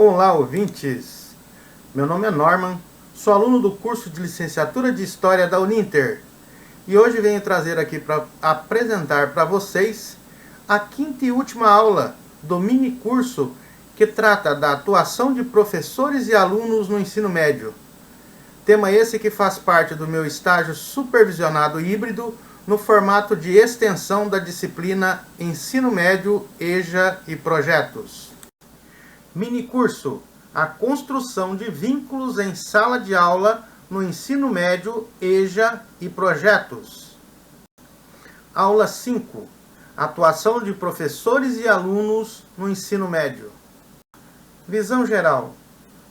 Olá, ouvintes! Meu nome é Norman, sou aluno do curso de Licenciatura de História da Uninter e hoje venho trazer aqui para apresentar para vocês a quinta e última aula do mini curso que trata da atuação de professores e alunos no ensino médio. Tema esse que faz parte do meu estágio supervisionado híbrido no formato de extensão da disciplina Ensino Médio, EJA e Projetos. Mini curso: a construção de vínculos em sala de aula no ensino médio, EJA e projetos. Aula 5: atuação de professores e alunos no ensino médio. Visão geral: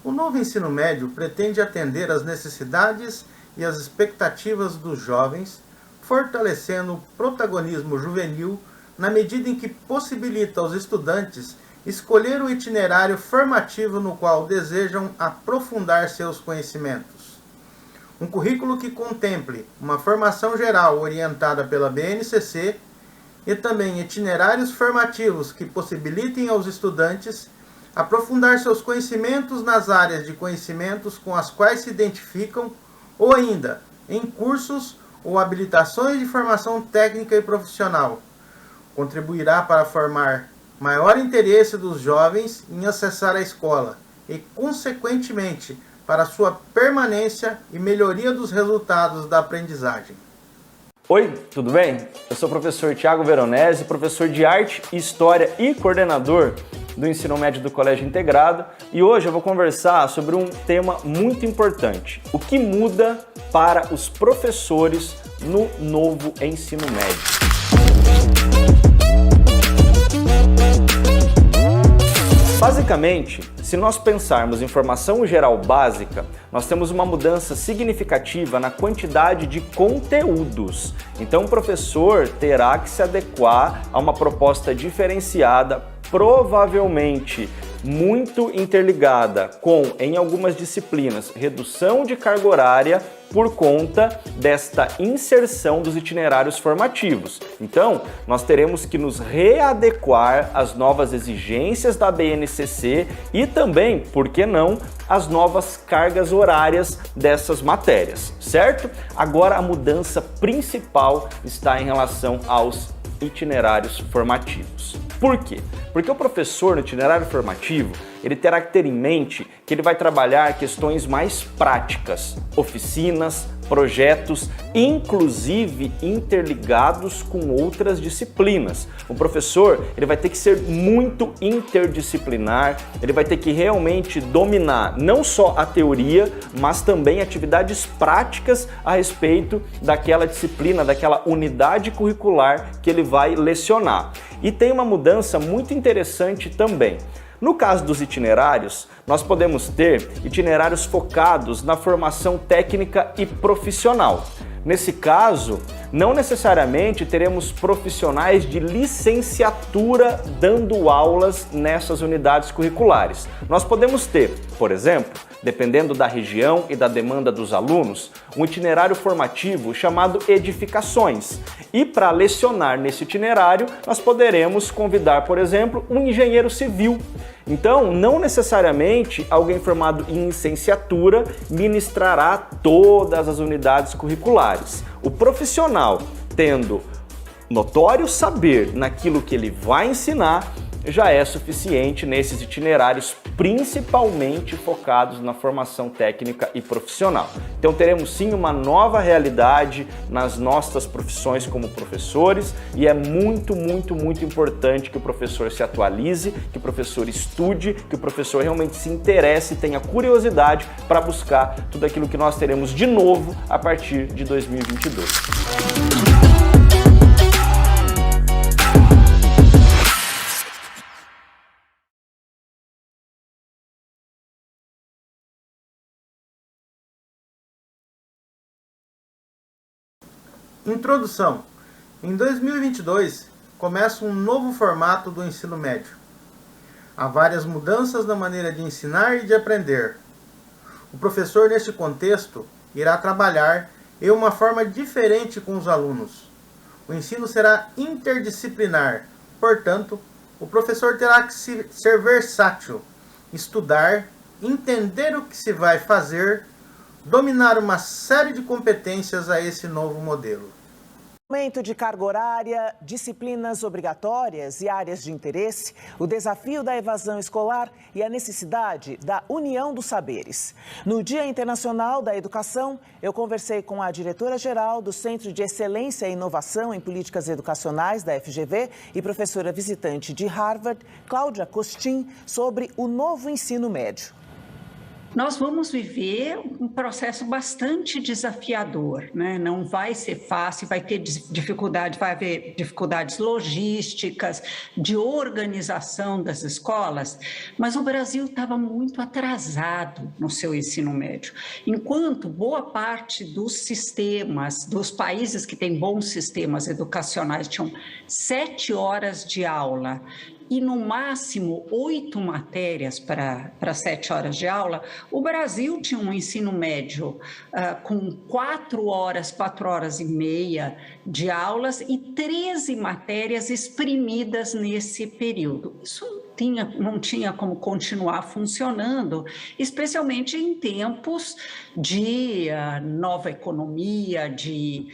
o novo ensino médio pretende atender às necessidades e às expectativas dos jovens, fortalecendo o protagonismo juvenil na medida em que possibilita aos estudantes escolher o itinerário formativo no qual desejam aprofundar seus conhecimentos. Um currículo que contemple uma formação geral orientada pela BNCC e também itinerários formativos que possibilitem aos estudantes aprofundar seus conhecimentos nas áreas de conhecimentos com as quais se identificam ou ainda em cursos ou habilitações de formação técnica e profissional. Contribuirá para formar maior interesse dos jovens em acessar a escola e, consequentemente, para sua permanência e melhoria dos resultados da aprendizagem. Oi, tudo bem? Eu sou o professor Thiago Veronese, professor de Arte, História e coordenador do Ensino Médio do Colégio Integrado, e hoje eu vou conversar sobre um tema muito importante: o que muda para os professores no novo ensino médio. Basicamente, se nós pensarmos em formação geral básica, nós temos uma mudança significativa na quantidade de conteúdos. Então o professor terá que se adequar a uma proposta diferenciada, provavelmente muito interligada com, em algumas disciplinas, redução de carga horária por conta desta inserção dos itinerários formativos. Então, nós teremos que nos readequar às novas exigências da BNCC e também, por que não, às novas cargas horárias dessas matérias, certo? Agora, a mudança principal está em relação aos itinerários formativos. Por quê? Porque o professor no itinerário formativo, ele terá que ter em mente que ele vai trabalhar questões mais práticas, oficinas, projetos, inclusive interligados com outras disciplinas. O professor, ele vai ter que ser muito interdisciplinar, ele vai ter que realmente dominar não só a teoria, mas também atividades práticas a respeito daquela disciplina, daquela unidade curricular que ele vai lecionar. E tem uma mudança muito interessante também. No caso dos itinerários, nós podemos ter itinerários focados na formação técnica e profissional. Nesse caso, não necessariamente teremos profissionais de licenciatura dando aulas nessas unidades curriculares. Nós podemos ter, por exemplo, dependendo da região e da demanda dos alunos, um itinerário formativo chamado Edificações. E para lecionar nesse itinerário, nós poderemos convidar, por exemplo, um engenheiro civil. Então, não necessariamente alguém formado em licenciatura ministrará todas as unidades curriculares. O profissional, tendo notório saber naquilo que ele vai ensinar, já é suficiente nesses itinerários, principalmente focados na formação técnica e profissional. Então teremos sim uma nova realidade nas nossas profissões como professores, e é muito importante que o professor se atualize, que o professor estude, que o professor realmente se interesse e tenha curiosidade para buscar tudo aquilo que nós teremos de novo a partir de 2022. Introdução. Em 2022, começa um novo formato do ensino médio. Há várias mudanças na maneira de ensinar e de aprender. O professor, neste contexto, irá trabalhar em uma forma diferente com os alunos. O ensino será interdisciplinar, portanto, o professor terá que ser versátil, estudar, entender o que se vai fazer, dominar uma série de competências a esse novo modelo. Aumento de carga horária, disciplinas obrigatórias e áreas de interesse, o desafio da evasão escolar e a necessidade da união dos saberes. No Dia Internacional da Educação, eu conversei com a diretora-geral do Centro de Excelência e Inovação em Políticas Educacionais da FGV e professora visitante de Harvard, Cláudia Costin, sobre o novo ensino médio. Nós vamos viver um processo bastante desafiador, né? Não vai ser fácil, vai ter dificuldade, vai haver dificuldades logísticas, de organização das escolas, mas o Brasil estava muito atrasado no seu ensino médio. Enquanto boa parte dos sistemas, dos países que têm bons sistemas educacionais, tinham 7 horas de aula, e no máximo 8 matérias para 7 horas de aula, o Brasil tinha um ensino médio com 4 horas e meia de aulas e 13 matérias exprimidas nesse período. Isso não tinha como continuar funcionando, especialmente em tempos de nova economia, de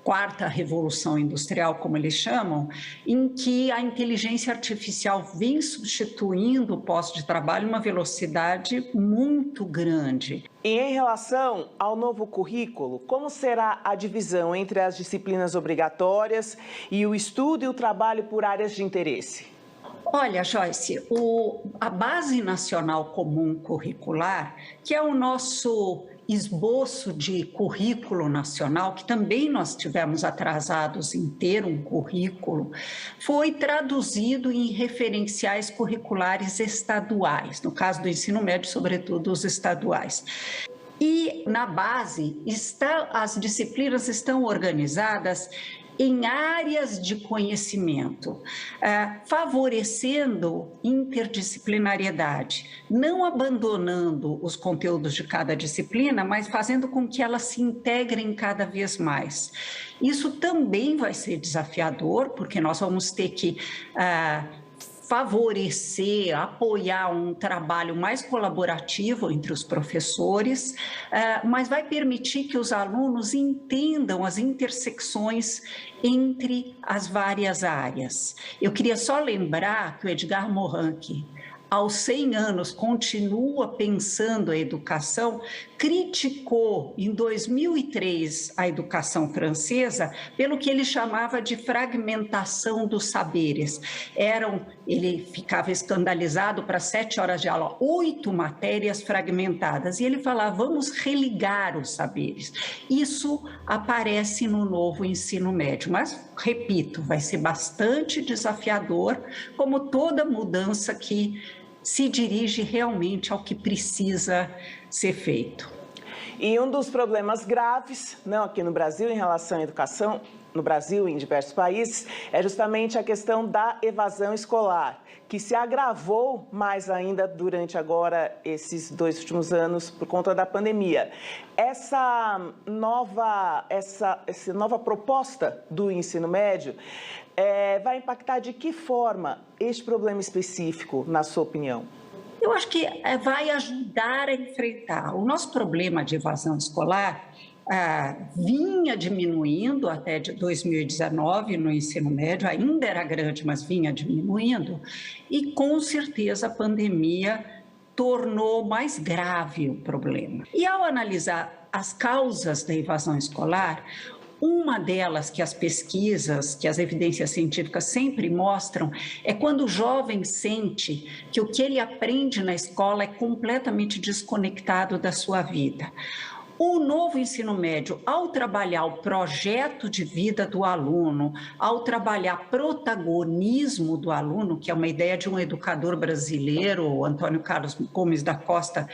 quarta revolução industrial, como eles chamam, em que a inteligência artificial vem substituindo o posto de trabalho em uma velocidade muito grande. E em relação ao novo currículo, como será a divisão entre as disciplinas obrigatórias e o estudo e o trabalho por áreas de interesse? Olha, Joyce, a Base Nacional Comum Curricular, que é o nosso esboço de currículo nacional, que também nós tivemos atrasados em ter um currículo, foi traduzido em referenciais curriculares estaduais, no caso do ensino médio, sobretudo os estaduais. E na base, as disciplinas estão organizadas em áreas de conhecimento, favorecendo interdisciplinariedade, não abandonando os conteúdos de cada disciplina, mas fazendo com que elas se integrem cada vez mais. Isso também vai ser desafiador, porque nós vamos ter que favorecer, apoiar um trabalho mais colaborativo entre os professores, mas vai permitir que os alunos entendam as intersecções entre as várias áreas. Eu queria só lembrar que o Edgar Morin, que aos 100 anos continua pensando a educação, criticou em 2003 a educação francesa pelo que ele chamava de fragmentação dos saberes. Ele ficava escandalizado para 7 horas de aula, 8 matérias fragmentadas, e ele falava, vamos religar os saberes. Isso aparece no novo ensino médio, mas, repito, vai ser bastante desafiador, como toda mudança que se dirige realmente ao que precisa ser feito. E um dos problemas graves, não aqui no Brasil, em relação à educação, no Brasil e em diversos países, é justamente a questão da evasão escolar, que se agravou mais ainda durante agora esses 2 últimos anos por conta da pandemia. Essa nova proposta do ensino médio vai impactar de que forma este problema específico, na sua opinião? Eu acho que vai ajudar a enfrentar. O nosso problema de evasão escolar vinha diminuindo até 2019 no ensino médio, ainda era grande, mas vinha diminuindo, e com certeza a pandemia tornou mais grave o problema. E ao analisar as causas da evasão escolar, uma delas que as pesquisas, que as evidências científicas sempre mostram, é quando o jovem sente que o que ele aprende na escola é completamente desconectado da sua vida. O novo ensino médio, ao trabalhar o projeto de vida do aluno, ao trabalhar protagonismo do aluno, que é uma ideia de um educador brasileiro, Antônio Carlos Gomes da Costa,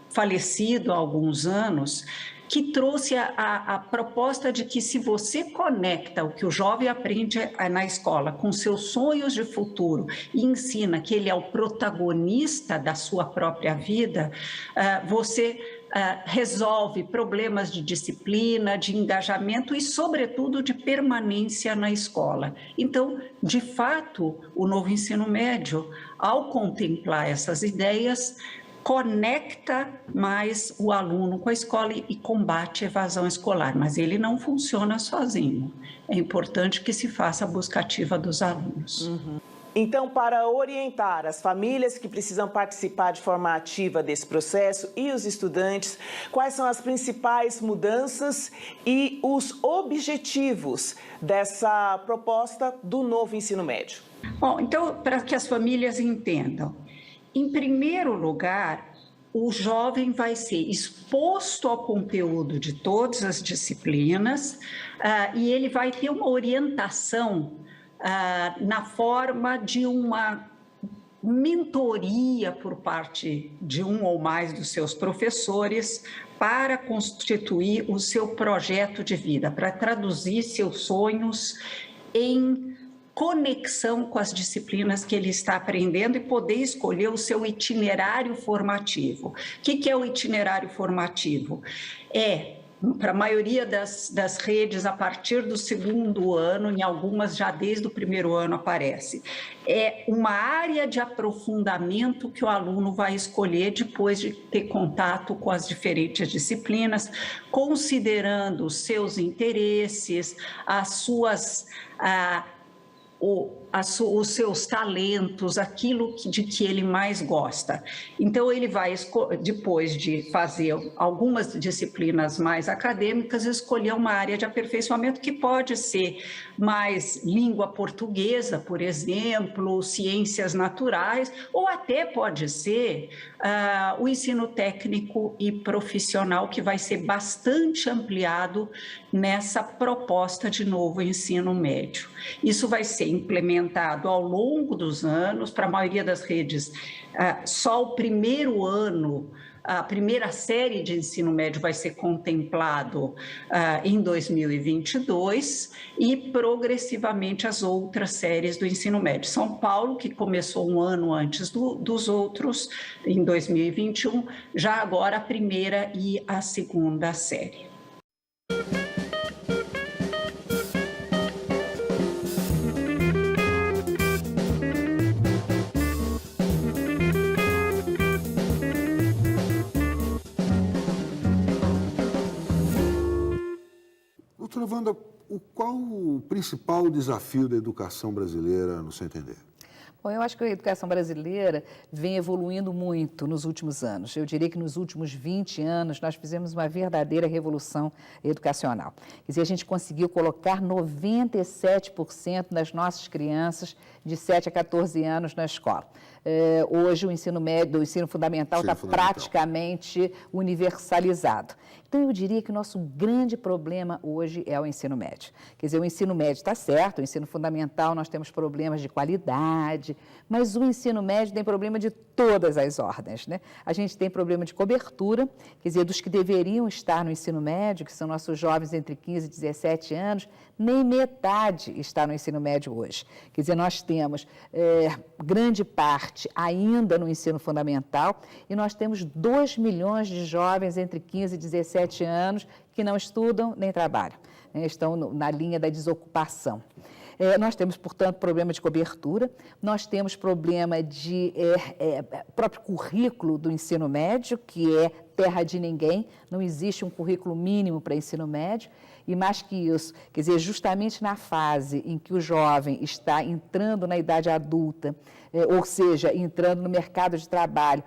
falecido há alguns anos, que trouxe a proposta de que se você conecta o que o jovem aprende na escola com seus sonhos de futuro e ensina que ele é o protagonista da sua própria vida, você resolve problemas de disciplina, de engajamento e, sobretudo, de permanência na escola. Então, de fato, o novo ensino médio, ao contemplar essas ideias, conecta mais o aluno com a escola e combate a evasão escolar, mas ele não funciona sozinho. É importante que se faça a busca ativa dos alunos. Então, para orientar as famílias que precisam participar de forma ativa desse processo e os estudantes, quais são as principais mudanças e os objetivos dessa proposta do novo ensino médio? Bom, então, para que as famílias entendam, em primeiro lugar, o jovem vai ser exposto ao conteúdo de todas as disciplinas e ele vai ter uma orientação na forma de uma mentoria por parte de um ou mais dos seus professores para constituir o seu projeto de vida, para traduzir seus sonhos em conexão com as disciplinas que ele está aprendendo e poder escolher o seu itinerário formativo. O que é o itinerário formativo? Para a maioria das redes, a partir do segundo ano, em algumas já desde o primeiro ano aparece. É uma área de aprofundamento que o aluno vai escolher depois de ter contato com as diferentes disciplinas, considerando os seus interesses, os seus talentos, aquilo de que ele mais gosta. Então, ele vai, depois de fazer algumas disciplinas mais acadêmicas, escolher uma área de aperfeiçoamento que pode ser mais língua portuguesa, por exemplo, ciências naturais, ou até pode ser o ensino técnico e profissional, que vai ser bastante ampliado nessa proposta de novo ensino médio. Isso vai ser implementado ao longo dos anos. Para a maioria das redes, só o primeiro ano, a primeira série de ensino médio vai ser contemplado em 2022 e progressivamente as outras séries do ensino médio. São Paulo, que começou um ano antes dos outros, em 2021, já agora a primeira e a segunda série. Doutora Wanda, qual o principal desafio da educação brasileira, no seu entender? Bom, eu acho que a educação brasileira vem evoluindo muito nos últimos anos. Eu diria que nos últimos 20 anos nós fizemos uma verdadeira revolução educacional. Quer dizer, a gente conseguiu colocar 97% das nossas crianças de 7 a 14 anos na escola. Hoje o ensino médio, o ensino fundamental está praticamente universalizado. Então, eu diria que o nosso grande problema hoje é o ensino médio. Quer dizer, o ensino médio está certo, o ensino fundamental nós temos problemas de qualidade, mas o ensino médio tem problema de todas as ordens, né? A gente tem problema de cobertura, quer dizer, dos que deveriam estar no ensino médio, que são nossos jovens entre 15 e 17 anos, nem metade está no ensino médio hoje. Quer dizer, nós temos grande parte ainda no ensino fundamental e nós temos 2 milhões de jovens entre 15 e 17 anos que não estudam nem trabalham, né? Estão na linha da desocupação. Nós temos, portanto, problema de cobertura, nós temos problema de próprio currículo do ensino médio, que é terra de ninguém, não existe um currículo mínimo para ensino médio, e mais que isso, quer dizer, justamente na fase em que o jovem está entrando na idade adulta, ou seja, entrando no mercado de trabalho,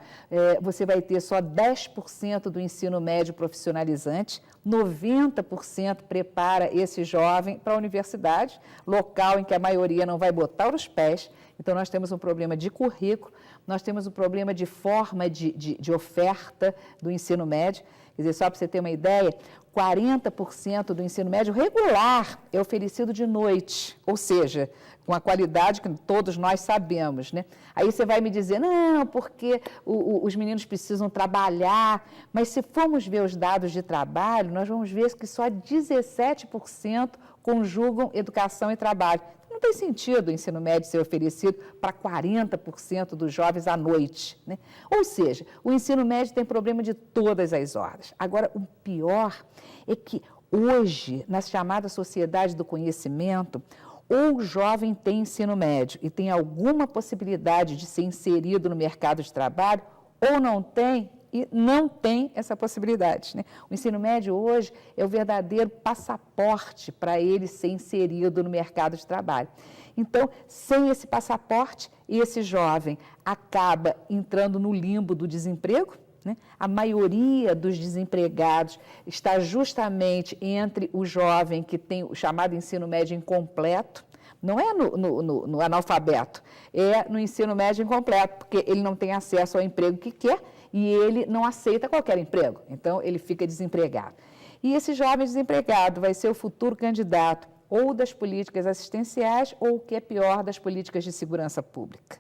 você vai ter só 10% do ensino médio profissionalizante, 90% prepara esse jovem para a universidade, local em que a maioria não vai botar os pés. Então, nós temos um problema de currículo, nós temos um problema de forma de oferta do ensino médio. Quer dizer, só para você ter uma ideia, 40% do ensino médio regular é oferecido de noite, ou seja, com a qualidade que todos nós sabemos, né? Aí você vai me dizer, não, porque os meninos precisam trabalhar, mas se formos ver os dados de trabalho, nós vamos ver que só 17% conjugam educação e trabalho. Não tem sentido o ensino médio ser oferecido para 40% dos jovens à noite, né? Ou seja, o ensino médio tem problema de todas as ordens. Agora, o pior é que hoje, na chamada sociedade do conhecimento, ou o jovem tem ensino médio e tem alguma possibilidade de ser inserido no mercado de trabalho, ou não tem e não tem essa possibilidade, né? O ensino médio hoje é o verdadeiro passaporte para ele ser inserido no mercado de trabalho. Então, sem esse passaporte, esse jovem acaba entrando no limbo do desemprego, né? A maioria dos desempregados está justamente entre o jovem que tem o chamado ensino médio incompleto, não é no analfabeto, é no ensino médio incompleto, porque ele não tem acesso ao emprego que quer e ele não aceita qualquer emprego, então ele fica desempregado. E esse jovem desempregado vai ser o futuro candidato ou das políticas assistenciais ou, o que é pior, das políticas de segurança pública.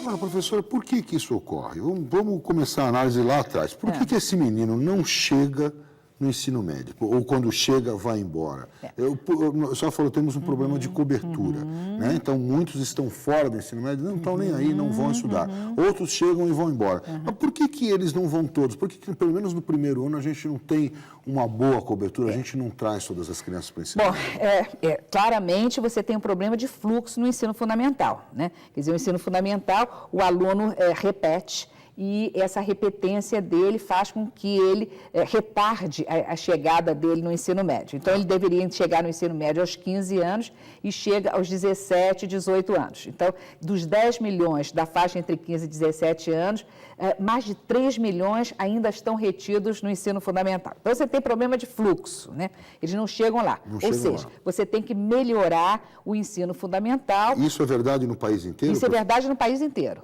Agora, professora, por que isso ocorre? Vamos começar a análise lá atrás. Por que esse menino não chega no ensino médio? Ou quando chega, vai embora? A senhora falou, temos um problema de cobertura, né? Então, muitos estão fora do ensino médio, não estão nem aí, não vão estudar. Outros chegam e vão embora. Mas por que eles não vão todos? Por que, pelo menos no primeiro ano, a gente não tem uma boa cobertura, a gente não traz todas as crianças para o ensino médio? Bom, claramente você tem um problema de fluxo no ensino fundamental, né? Quer dizer, o ensino fundamental, o aluno repete, e essa repetência dele faz com que ele retarde a chegada dele no ensino médio. Então, ele deveria chegar no ensino médio aos 15 anos e chega aos 17, 18 anos. Então, dos 10 milhões da faixa entre 15 e 17 anos, mais de 3 milhões ainda estão retidos no ensino fundamental. Então, você tem problema de fluxo, né? Eles não chegam lá. Ou seja, você tem que melhorar o ensino fundamental. Isso é verdade no país inteiro? Isso é verdade no país inteiro.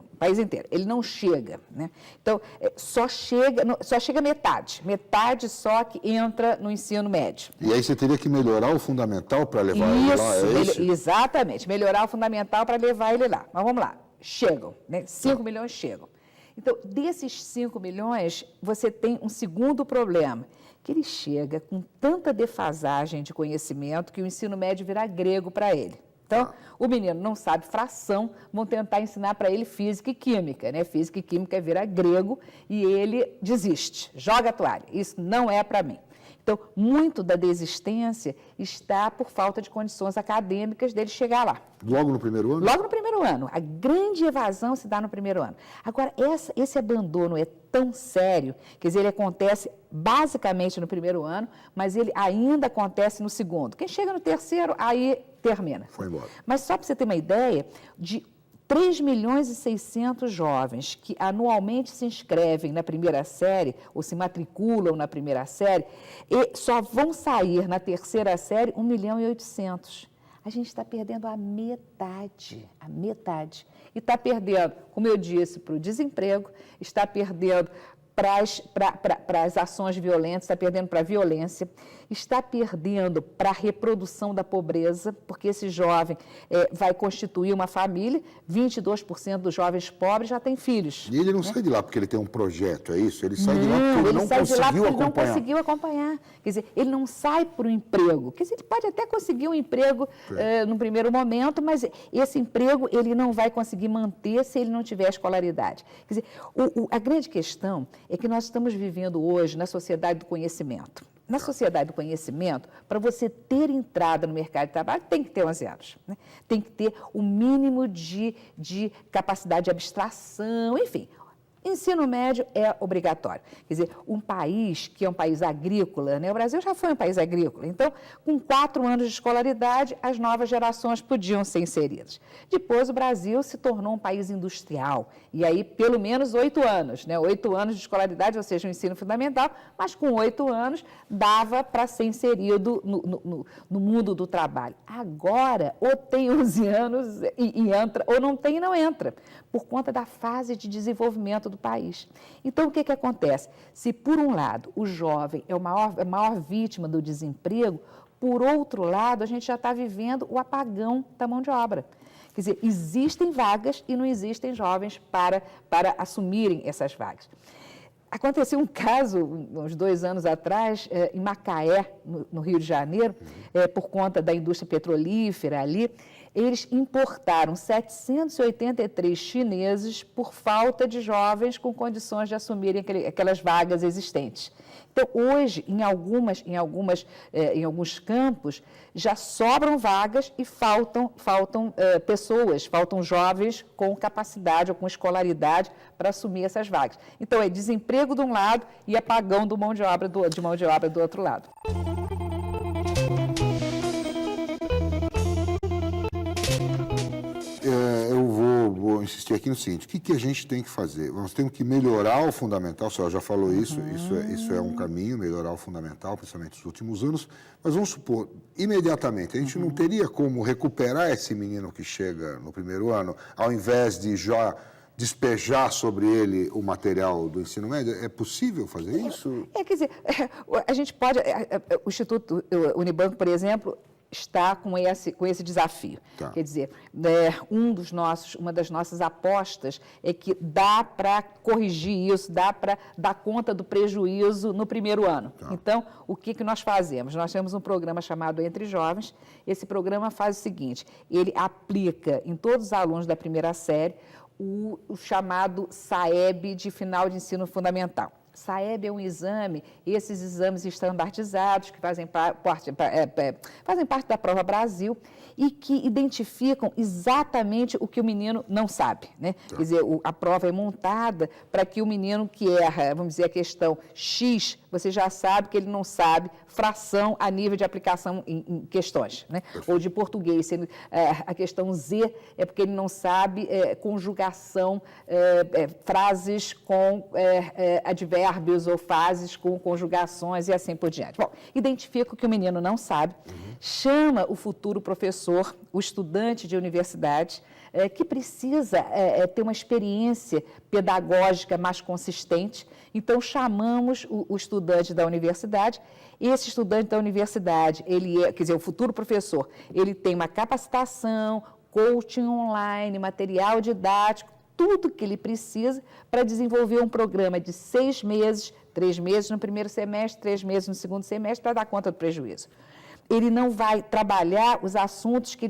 Ele não chega, né? Então, só chega metade só que entra no ensino médio. E aí você teria que melhorar o fundamental para levar ele lá, é isso? Exatamente, melhorar o fundamental para levar ele lá. Mas vamos lá, chegam, né? 5 milhões chegam. Então, desses 5 milhões, você tem um segundo problema, que ele chega com tanta defasagem de conhecimento que o ensino médio vira grego para ele. Então, o menino não sabe fração, vão tentar ensinar para ele física e química, né? Física e química vira grego e ele desiste, joga a toalha. Isso não é para mim. Então, muito da desistência está por falta de condições acadêmicas dele chegar lá. Logo no primeiro ano? Logo no primeiro ano. A grande evasão se dá no primeiro ano. Agora, esse abandono é tão sério, quer dizer, ele acontece basicamente no primeiro ano, mas ele ainda acontece no segundo. Quem chega no terceiro, aí termina. Foi embora. Mas só para você ter uma ideia, de 3 milhões e 600 jovens que anualmente se inscrevem na primeira série, ou se matriculam na primeira série, e só vão sair na terceira série 1 milhão e 800. A gente está perdendo a metade. E está perdendo, como eu disse, para o desemprego, está perdendo para as ações violentas, está perdendo para a violência, está perdendo para a reprodução da pobreza, porque esse jovem vai constituir uma família, 22% dos jovens pobres já têm filhos. E ele não sai de lá porque ele tem um projeto, é isso? Ele sai de lá porque ele não conseguiu acompanhar. Quer dizer, ele não sai para o emprego. Quer dizer, ele pode até conseguir um emprego no primeiro momento, mas esse emprego ele não vai conseguir manter se ele não tiver escolaridade. Quer dizer, a grande questão é que nós estamos vivendo hoje na sociedade do conhecimento. Na sociedade do conhecimento, para você ter entrada no mercado de trabalho, tem que ter 11 anos. Né? Tem que ter o mínimo de capacidade de abstração, enfim. Ensino médio é obrigatório. Quer dizer, um país que é um país agrícola, né? O Brasil já foi um país agrícola, então, com 4 anos de escolaridade, as novas gerações podiam ser inseridas. Depois, o Brasil se tornou um país industrial, e aí, pelo menos 8 anos, né? 8 anos de escolaridade, ou seja, o ensino fundamental, mas com 8 anos dava para ser inserido no mundo do trabalho. Agora, ou tem 11 anos e entra, ou não tem e não entra, por conta da fase de desenvolvimento do país. Então, o que acontece? Se, por um lado, o jovem é a maior vítima do desemprego, por outro lado, a gente já está vivendo o apagão da mão de obra. Quer dizer, existem vagas e não existem jovens para assumirem essas vagas. Aconteceu um caso, uns 2 anos atrás, em Macaé, no Rio de Janeiro, por conta da indústria petrolífera ali, eles importaram 783 chineses por falta de jovens com condições de assumirem aquelas vagas existentes. Então, hoje, em alguns campos, já sobram vagas e faltam pessoas, faltam jovens com capacidade ou com escolaridade para assumir essas vagas. Então, é desemprego de um lado e apagão de mão de obra do outro lado. Eu vou insistir aqui no seguinte, o que a gente tem que fazer? Nós temos que melhorar o fundamental, a senhora já falou isso é um caminho, melhorar o fundamental, principalmente nos últimos anos, mas vamos supor, imediatamente, a gente não teria como recuperar esse menino que chega no primeiro ano, ao invés de já despejar sobre ele o material do ensino médio? É possível fazer isso? Quer dizer, a gente pode, o Instituto Unibanco, por exemplo, está com esse desafio. Tá. Quer dizer, uma das nossas apostas é que dá para corrigir isso, dá para dar conta do prejuízo no primeiro ano. Tá. Então, o que nós fazemos? Nós temos um programa chamado Entre Jovens. Esse programa faz o seguinte, ele aplica em todos os alunos da primeira série o chamado SAEB de final de ensino fundamental. SAEB é um exame, esses exames estandardizados que fazem parte da Prova Brasil e que identificam exatamente o que o menino não sabe, né? Quer dizer, a prova é montada para que o menino que erra, vamos dizer, a questão X, você já sabe que ele não sabe fração a nível de aplicação em questões, né? Ou de português, a questão Z é porque ele não sabe conjugação, frases com advérbios ou frases com conjugações e assim por diante. Bom, identifica o que o menino não sabe, chama o futuro professor, o estudante de universidade, que precisa ter uma experiência pedagógica mais consistente. Então, chamamos o estudante da universidade. Esse estudante da universidade, o futuro professor, ele tem uma capacitação, coaching online, material didático, tudo que ele precisa para desenvolver um programa de 6 meses, 3 meses no primeiro semestre, 3 meses no segundo semestre, para dar conta do prejuízo. Ele não vai trabalhar os assuntos que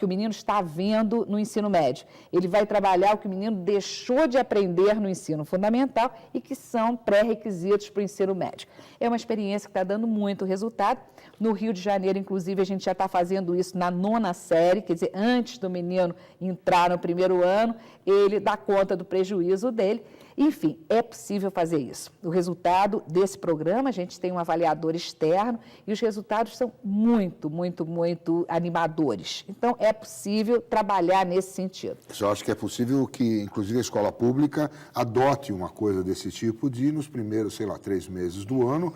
o menino está vendo no ensino médio. Ele vai trabalhar o que o menino deixou de aprender no ensino fundamental e que são pré-requisitos para o ensino médio. É uma experiência que está dando muito resultado. No Rio de Janeiro, inclusive, a gente já está fazendo isso na 9ª série, quer dizer, antes do menino entrar no primeiro ano, ele dá conta do prejuízo dele. Enfim, é possível fazer isso. O resultado desse programa, a gente tem um avaliador externo e os resultados são muito, muito, muito animadores. Então, é possível trabalhar nesse sentido. Eu acho que é possível que, inclusive, a escola pública adote uma coisa desse tipo de, nos primeiros, 3 meses do ano,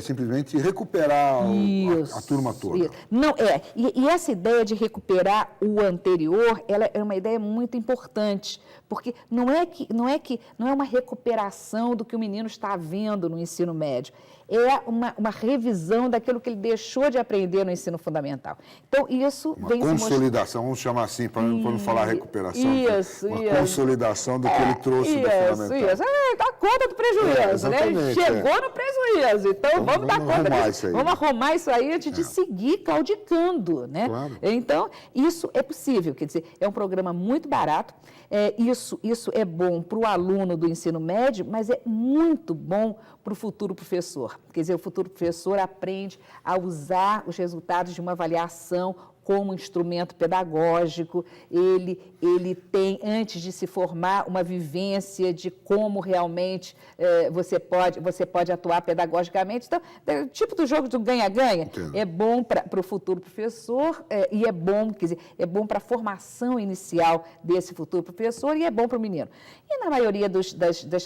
simplesmente recuperar a turma toda. Isso. Não, e essa ideia de recuperar o anterior, ela é uma ideia muito importante, porque não é uma recuperação do que o menino está vendo no ensino médio, é uma revisão daquilo que ele deixou de aprender no ensino fundamental. Então, isso uma vem consolidação, vamos chamar assim, para não falar recuperação. Uma isso. Consolidação do que ele trouxe do fundamental. Isso, dá conta do prejuízo, né? Ele chegou no prejuízo, então vamos dar conta disso. Vamos arrumar isso aí antes de seguir claudicando, né? Claro. Então, isso é possível, quer dizer, é um programa muito barato, isso é bom para o aluno do ensino médio, mas é muito bom para o futuro professor. Quer dizer, o futuro professor aprende a usar os resultados de uma avaliação como instrumento pedagógico, ele tem, antes de se formar, uma vivência de como realmente você pode atuar pedagogicamente. Então, é o tipo do jogo do ganha-ganha. É bom para o futuro professor e é bom, quer dizer, é bom para a formação inicial desse futuro professor e é bom para o menino. E na maioria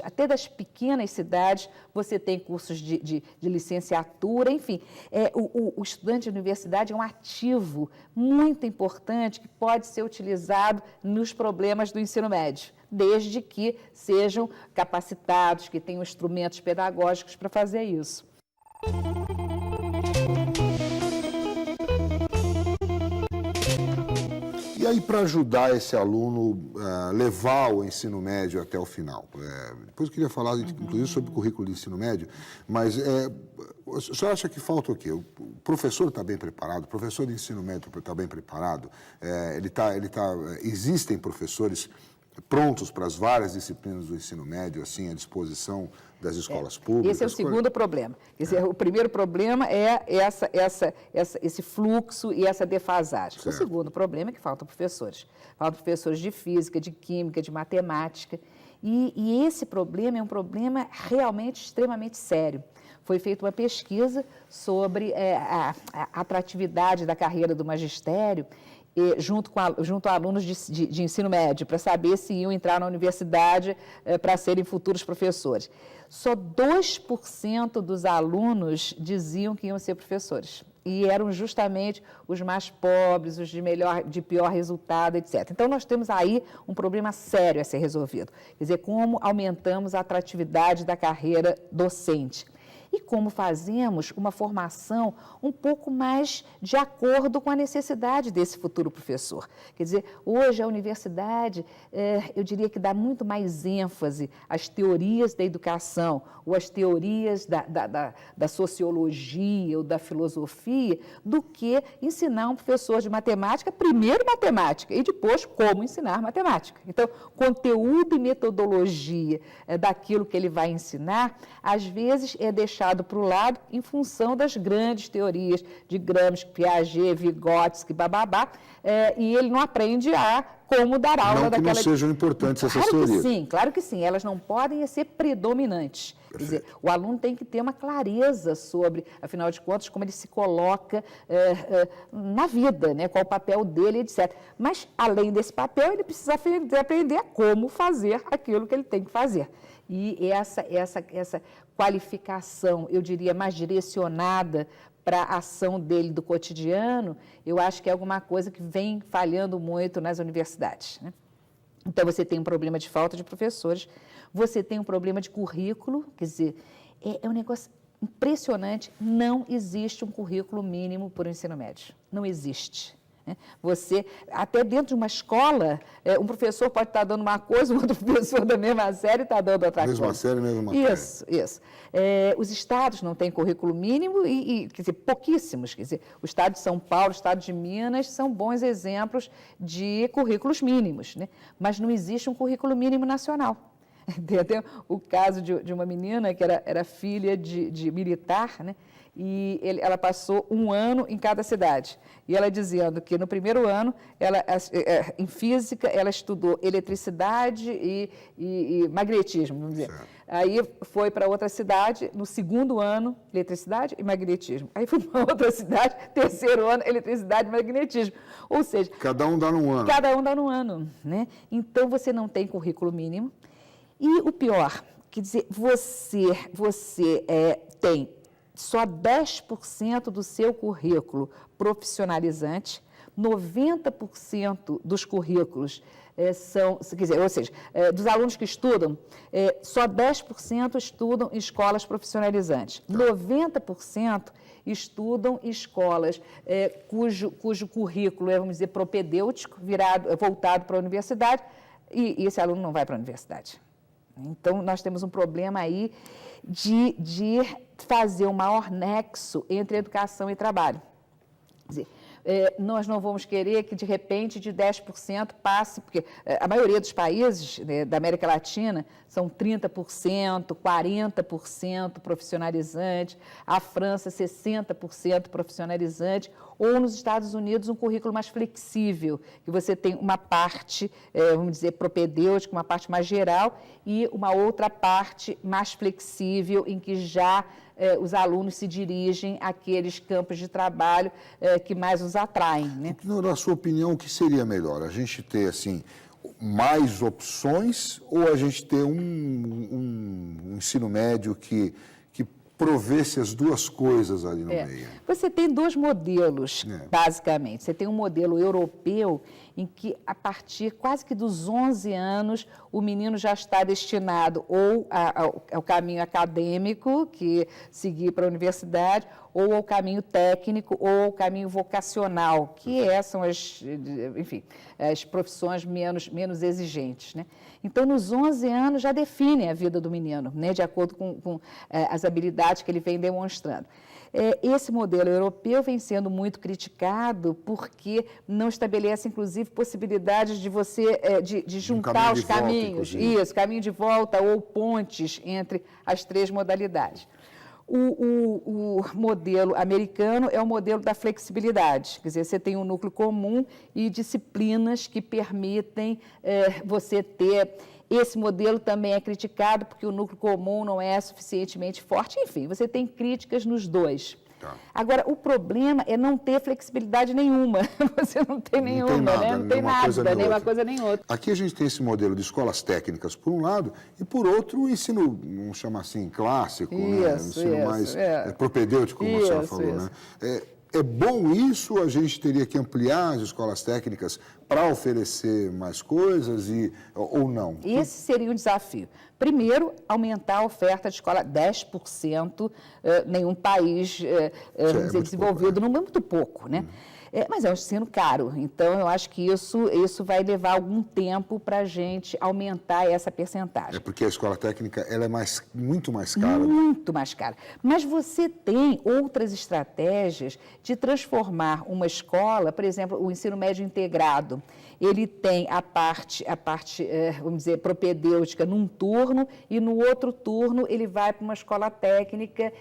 até das pequenas cidades, você tem cursos de licenciatura, enfim. O estudante de universidade é um ativo muito importante que pode ser utilizado nos problemas do ensino médio, desde que sejam capacitados, que tenham instrumentos pedagógicos para fazer isso. E E aí, para ajudar esse aluno a levar o ensino médio até o final? Depois eu queria falar, inclusive, sobre o currículo de ensino médio, mas o senhor acha que falta o quê? O professor está bem preparado? O professor de ensino médio está bem preparado? Existem professores prontos para as várias disciplinas do ensino médio, assim, à disposição das escolas públicas? Esse é o segundo problema. Quer dizer, o primeiro problema é esse fluxo e essa defasagem. Certo. O segundo problema é que faltam professores. Faltam professores de física, de química, de matemática. E esse problema é um problema realmente extremamente sério. Foi feita uma pesquisa sobre a atratividade da carreira do magistério junto a alunos de ensino médio, para saber se iam entrar na universidade para serem futuros professores. Só 2% dos alunos diziam que iam ser professores. E eram justamente os mais pobres, os de pior resultado, etc. Então, nós temos aí um problema sério a ser resolvido. Quer dizer, como aumentamos a atratividade da carreira docente. E como fazemos uma formação um pouco mais de acordo com a necessidade desse futuro professor. Quer dizer, hoje a universidade, eu diria que dá muito mais ênfase às teorias da educação, ou às teorias da sociologia ou da filosofia, do que ensinar um professor de matemática, primeiro matemática, e depois como ensinar matemática. Então, conteúdo e metodologia daquilo que ele vai ensinar, às vezes é deixado para o lado em função das grandes teorias de Gramsci, Piaget, Vygotsky, bababá, e ele não aprende como dar aula daquela... Não que não sejam importantes essas teorias. Sim, claro que sim, elas não podem ser predominantes. Perfeito. Quer dizer, o aluno tem que ter uma clareza sobre, afinal de contas, como ele se coloca na vida, né? Qual o papel dele, etc. Mas, além desse papel, ele precisa aprender como fazer aquilo que ele tem que fazer. E essa qualificação, eu diria, mais direcionada para a ação dele do cotidiano, eu acho que é alguma coisa que vem falhando muito nas universidades, né? Então, você tem um problema de falta de professores, você tem um problema de currículo, quer dizer, é um negócio impressionante, não existe um currículo mínimo para o ensino médio, não existe. Você, até dentro de uma escola, um professor pode estar dando uma coisa, o outro professor da mesma série está dando outra coisa. Mesma série, mesma matéria. Isso. Os estados não têm currículo mínimo quer dizer, pouquíssimos. Quer dizer, o estado de São Paulo, o estado de Minas são bons exemplos de currículos mínimos, né? Mas não existe um currículo mínimo nacional. Tem até o caso de uma menina que era filha de militar, né? E ela passou 1 ano em cada cidade. E ela dizendo que no primeiro ano, em física, ela estudou eletricidade e magnetismo, vamos dizer. Certo. Aí foi para outra cidade, no segundo ano, eletricidade e magnetismo. Aí foi para outra cidade, terceiro ano, eletricidade e magnetismo. Ou seja... Cada um dá num ano. Cada um dá num ano, né? Então, você não tem currículo mínimo. E o pior, quer dizer, você tem só 10% do seu currículo profissionalizante, 90% dos currículos são, quer dizer, ou seja, dos alunos que estudam, só 10% estudam em escolas profissionalizantes. 90% estudam em escolas cujo currículo é, vamos dizer, propedêutico, voltado para a universidade, e esse aluno não vai para a universidade. Então, nós temos um problema aí de fazer um maior nexo entre educação e trabalho. Quer dizer, nós não vamos querer que, de repente, de 10% passe, porque a maioria dos países, né, da América Latina são 30%, 40% profissionalizante, a França 60% profissionalizante, ou nos Estados Unidos um currículo mais flexível, que você tem uma parte, vamos dizer, propedêutica, uma parte mais geral, e uma outra parte mais flexível, em que já os alunos se dirigem àqueles campos de trabalho que mais os atraem, né? Na sua opinião, o que seria melhor? A gente ter, assim, mais opções ou a gente ter um ensino médio que provesse as duas coisas ali no meio? Você tem dois modelos, basicamente. Você tem um modelo europeu em que, a partir quase que dos 11 anos, o menino já está destinado ou ao caminho acadêmico, que seguir para a universidade, ou ao caminho técnico, ou ao caminho vocacional, que são as profissões menos exigentes, né? Então, nos 11 anos, já definem a vida do menino, né, de acordo com as habilidades que ele vem demonstrando. Esse modelo europeu vem sendo muito criticado porque não estabelece, inclusive, possibilidades de você de juntar os caminhos, caminho de volta ou pontes entre as três modalidades. O modelo americano é o modelo da flexibilidade, quer dizer, você tem um núcleo comum e disciplinas que permitem você ter. Esse modelo também é criticado porque o núcleo comum não é suficientemente forte. Enfim, você tem críticas nos dois. Tá. Agora, o problema é não ter flexibilidade nenhuma. Você não tem nenhuma, né? Não tem nada, nem uma coisa nem outra. Aqui a gente tem esse modelo de escolas técnicas, por um lado, e por outro, o ensino, vamos chamar assim, clássico, né? O ensino mais propedêutico, como a senhora falou, né? É bom isso, a gente teria que ampliar as escolas técnicas para oferecer mais coisas ou não? Esse seria um desafio. Primeiro, aumentar a oferta de escola 10%, nenhum país desenvolvido, não é muito pouco, né? Mas é um ensino caro, então eu acho que isso vai levar algum tempo para a gente aumentar essa percentagem. É porque a escola técnica ela é muito mais cara. Muito mais cara. Mas você tem outras estratégias de transformar uma escola, por exemplo, o ensino médio integrado. Ele tem a parte vamos dizer, propedêutica num turno e no outro turno ele vai para uma escola técnica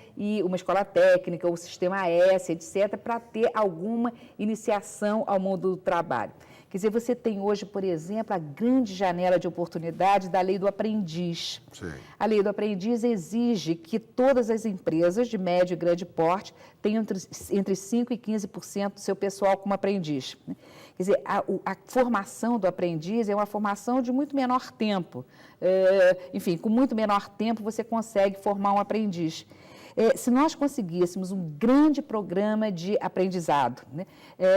ou sistema S, etc., para ter alguma iniciação ao mundo do trabalho. Quer dizer, você tem hoje, por exemplo, a grande janela de oportunidade da Lei do Aprendiz. Sim. A Lei do Aprendiz exige que todas as empresas de médio e grande porte tenham entre 5% e 15% do seu pessoal como aprendiz. Quer dizer, a formação do aprendiz é uma formação de muito menor tempo. Enfim, com muito menor tempo você consegue formar um aprendiz. Se nós conseguíssemos um grande programa de aprendizado, né,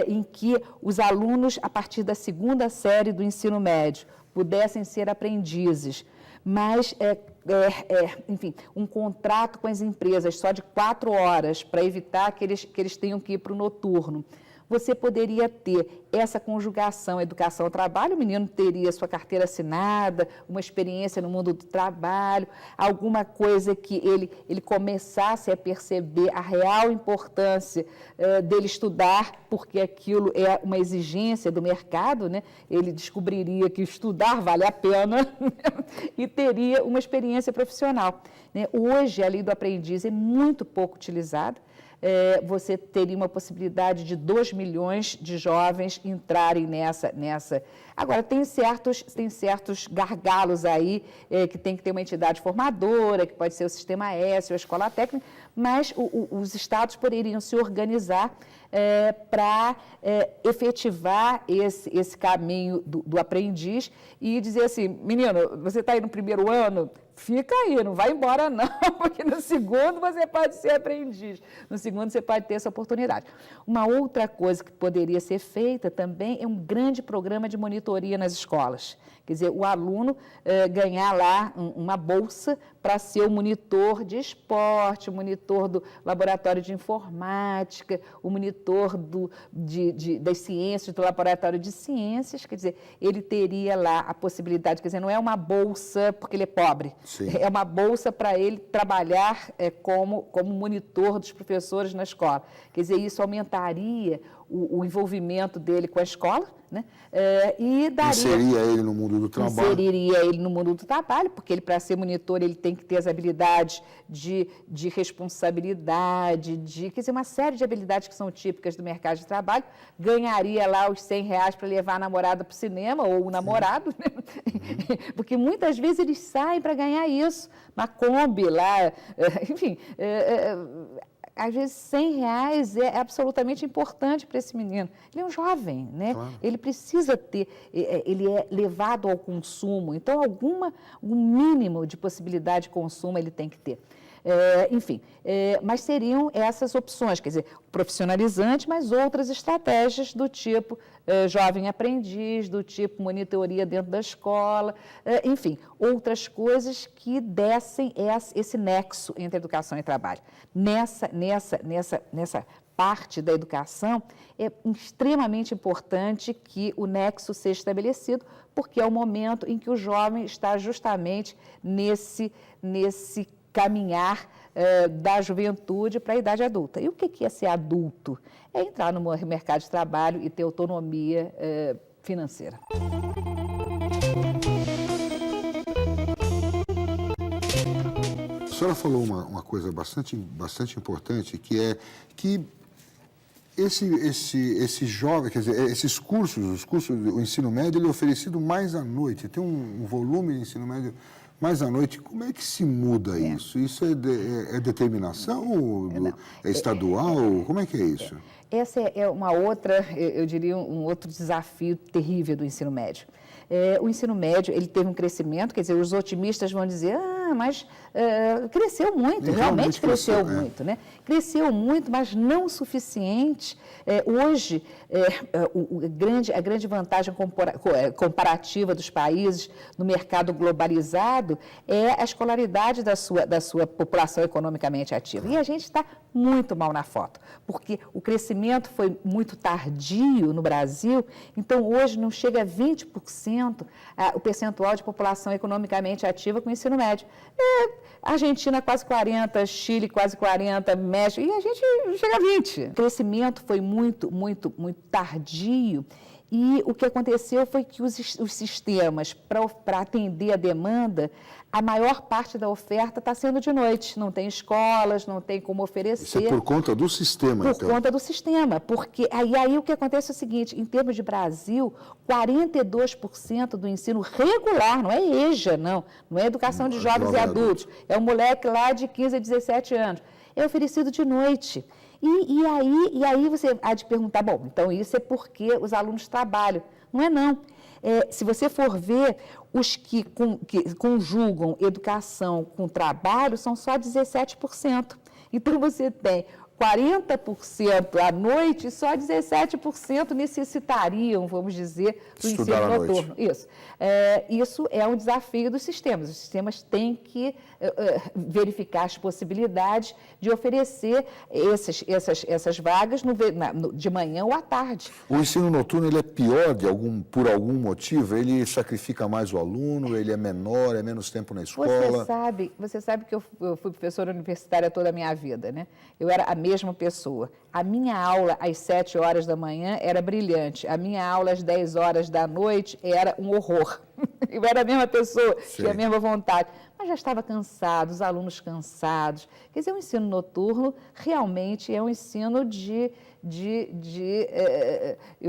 em que os alunos, a partir da segunda série do ensino médio, pudessem ser aprendizes, mas, enfim, um contrato com as empresas só de 4 horas para evitar que eles tenham que ir para o noturno, você poderia ter essa conjugação educação-trabalho, o menino teria sua carteira assinada, uma experiência no mundo do trabalho, alguma coisa que ele começasse a perceber a real importância dele estudar, porque aquilo é uma exigência do mercado, né? Ele descobriria que estudar vale a pena e teria uma experiência profissional, né? Hoje, a Lei do Aprendiz é muito pouco utilizada. Você teria uma possibilidade de 2 milhões de jovens entrarem nessa. Agora, tem certos gargalos aí, que tem que ter uma entidade formadora, que pode ser o Sistema S ou a Escola Técnica, mas os estados poderiam se organizar para efetivar esse caminho do aprendiz e dizer assim, menino, você está aí no primeiro ano, fica aí, não vai embora não, porque no segundo você pode ser aprendiz, no segundo você pode ter essa oportunidade. Uma outra coisa que poderia ser feita também é um grande programa de monitoria nas escolas. Quer dizer, o aluno ganhar lá uma bolsa para ser o monitor de esporte, o monitor do laboratório de informática, o monitor das ciências, do laboratório de ciências. Quer dizer, ele teria lá a possibilidade, quer dizer, não é uma bolsa porque ele é pobre, sim, é uma bolsa para ele trabalhar como monitor dos professores na escola. Quer dizer, isso aumentaria o envolvimento dele com a escola, né? E daria... Inseria ele no mundo do trabalho. Inseriria ele no mundo do trabalho, porque ele, para ser monitor, ele tem que ter as habilidades de responsabilidade, quer dizer, uma série de habilidades que são típicas do mercado de trabalho. Ganharia lá os R$100 para levar a namorada para o cinema, ou o namorado, né? Porque muitas vezes eles saem para ganhar isso, na Kombi lá, enfim... Às vezes, R$100 é absolutamente importante para esse menino. Ele é um jovem, né? Claro. Ele precisa ter, ele é levado ao consumo, então um mínimo de possibilidade de consumo ele tem que ter. Enfim, mas seriam essas opções, quer dizer, profissionalizante, mas outras estratégias do tipo jovem aprendiz, do tipo monitoria dentro da escola, enfim, outras coisas que dessem esse nexo entre educação e trabalho. Nessa parte da educação, é extremamente importante que o nexo seja estabelecido, porque é o momento em que o jovem está justamente nesse caminhar da juventude para a idade adulta. E o que é ser adulto? É entrar no mercado de trabalho e ter autonomia financeira. A senhora falou uma coisa bastante importante, que é que esse jovem, quer dizer, esses cursos, o ensino médio, ele é oferecido mais à noite, tem um volume de ensino médio mais à noite. Como é que se muda isso? Isso é determinação? É estadual? Como é que é isso? Essa é uma outra, eu diria, um outro desafio terrível do ensino médio. O ensino médio, ele teve um crescimento, quer dizer, os otimistas vão dizer, mas cresceu muito, realmente cresceu muito, né? Cresceu muito, mas não o suficiente. Hoje, a grande vantagem comparativa dos países no mercado globalizado é a escolaridade da sua população economicamente ativa. E a gente está muito mal na foto, porque o crescimento foi muito tardio no Brasil, então hoje não chega a 20% o percentual de população economicamente ativa com o ensino médio. Argentina quase 40%, Chile quase 40%, México, e a gente chega a 20%. O crescimento foi muito tardio. E o que aconteceu foi que os sistemas, para atender a demanda, a maior parte da oferta está sendo de noite. Não tem escolas, não tem como oferecer. Isso é por conta do sistema, então? Por conta do sistema, porque aí o que acontece é o seguinte, em termos de Brasil, 42% do ensino regular, não é EJA, não é educação de jovens e adultos, é um moleque lá de 15 a 17 anos, é oferecido de noite. E aí você há de perguntar, bom, então isso é porque os alunos trabalham. Não é não. Se você for ver, os que conjugam educação com trabalho são só 17%. Então você tem 40% à noite e só 17% necessitariam, vamos dizer, do ensino noturno. Isso é um desafio dos sistemas. Os sistemas têm que verificar as possibilidades de oferecer essas vagas de manhã ou à tarde. O ensino noturno ele é pior por algum motivo? Ele sacrifica mais o aluno, ele é menor, é menos tempo na escola? Você sabe que eu fui professora universitária toda a minha vida, né? Eu era a mesma pessoa. A minha aula às 7 horas da manhã era brilhante. A minha aula às 10 horas da noite era um horror. Eu era a mesma pessoa, tinha a mesma vontade. Mas já estava cansado, os alunos cansados. Quer dizer, o ensino noturno realmente é um ensino eu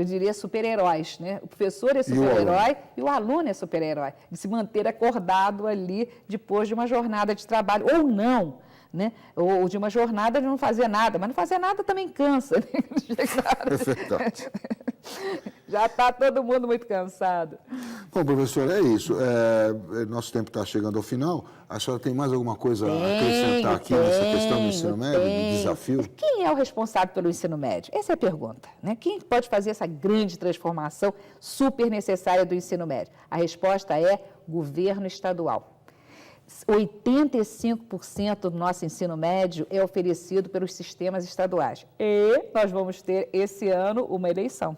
diria, super-heróis, né? O professor é super-herói e o aluno é super-herói. De se manter acordado ali depois de uma jornada de trabalho, ou não. Né? Ou de uma jornada de não fazer nada, mas não fazer nada também cansa. Né? É verdade. Já está todo mundo muito cansado. Bom, professor, é isso. Nosso tempo está chegando ao final. A senhora tem mais alguma coisa a acrescentar aqui nessa questão do ensino médio, do desafio? Quem é o responsável pelo ensino médio? Essa é a pergunta. Né? Quem pode fazer essa grande transformação super necessária do ensino médio? A resposta é governo estadual. 85% do nosso ensino médio é oferecido pelos sistemas estaduais. E nós vamos ter, esse ano, uma eleição.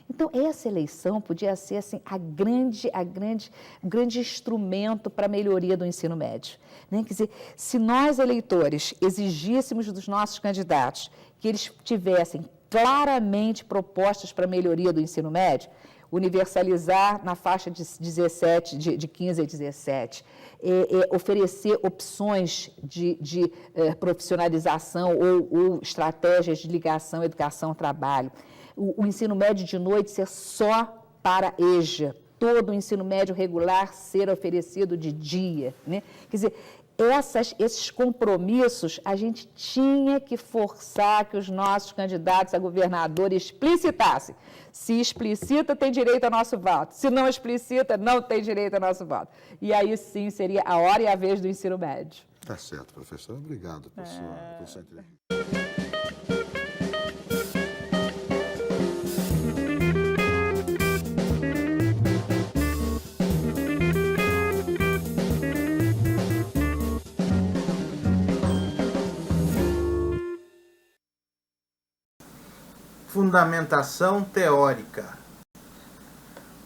Então, essa eleição podia ser assim, um grande instrumento para a melhoria do ensino médio. Né? Quer dizer, se nós, eleitores, exigíssemos dos nossos candidatos que eles tivessem claramente propostas para a melhoria do ensino médio, universalizar na faixa de 15 a 17, oferecer opções de profissionalização ou estratégias de ligação educação-trabalho, o ensino médio de noite ser só para EJA, todo o ensino médio regular ser oferecido de dia. Né? Quer dizer, esses compromissos, a gente tinha que forçar que os nossos candidatos a governador explicitassem. Se explicita, tem direito ao nosso voto. Se não explicita, não tem direito ao nosso voto. E aí sim seria a hora e a vez do ensino médio. Tá certo, professor. Obrigado por sua entrevista. Fundamentação teórica.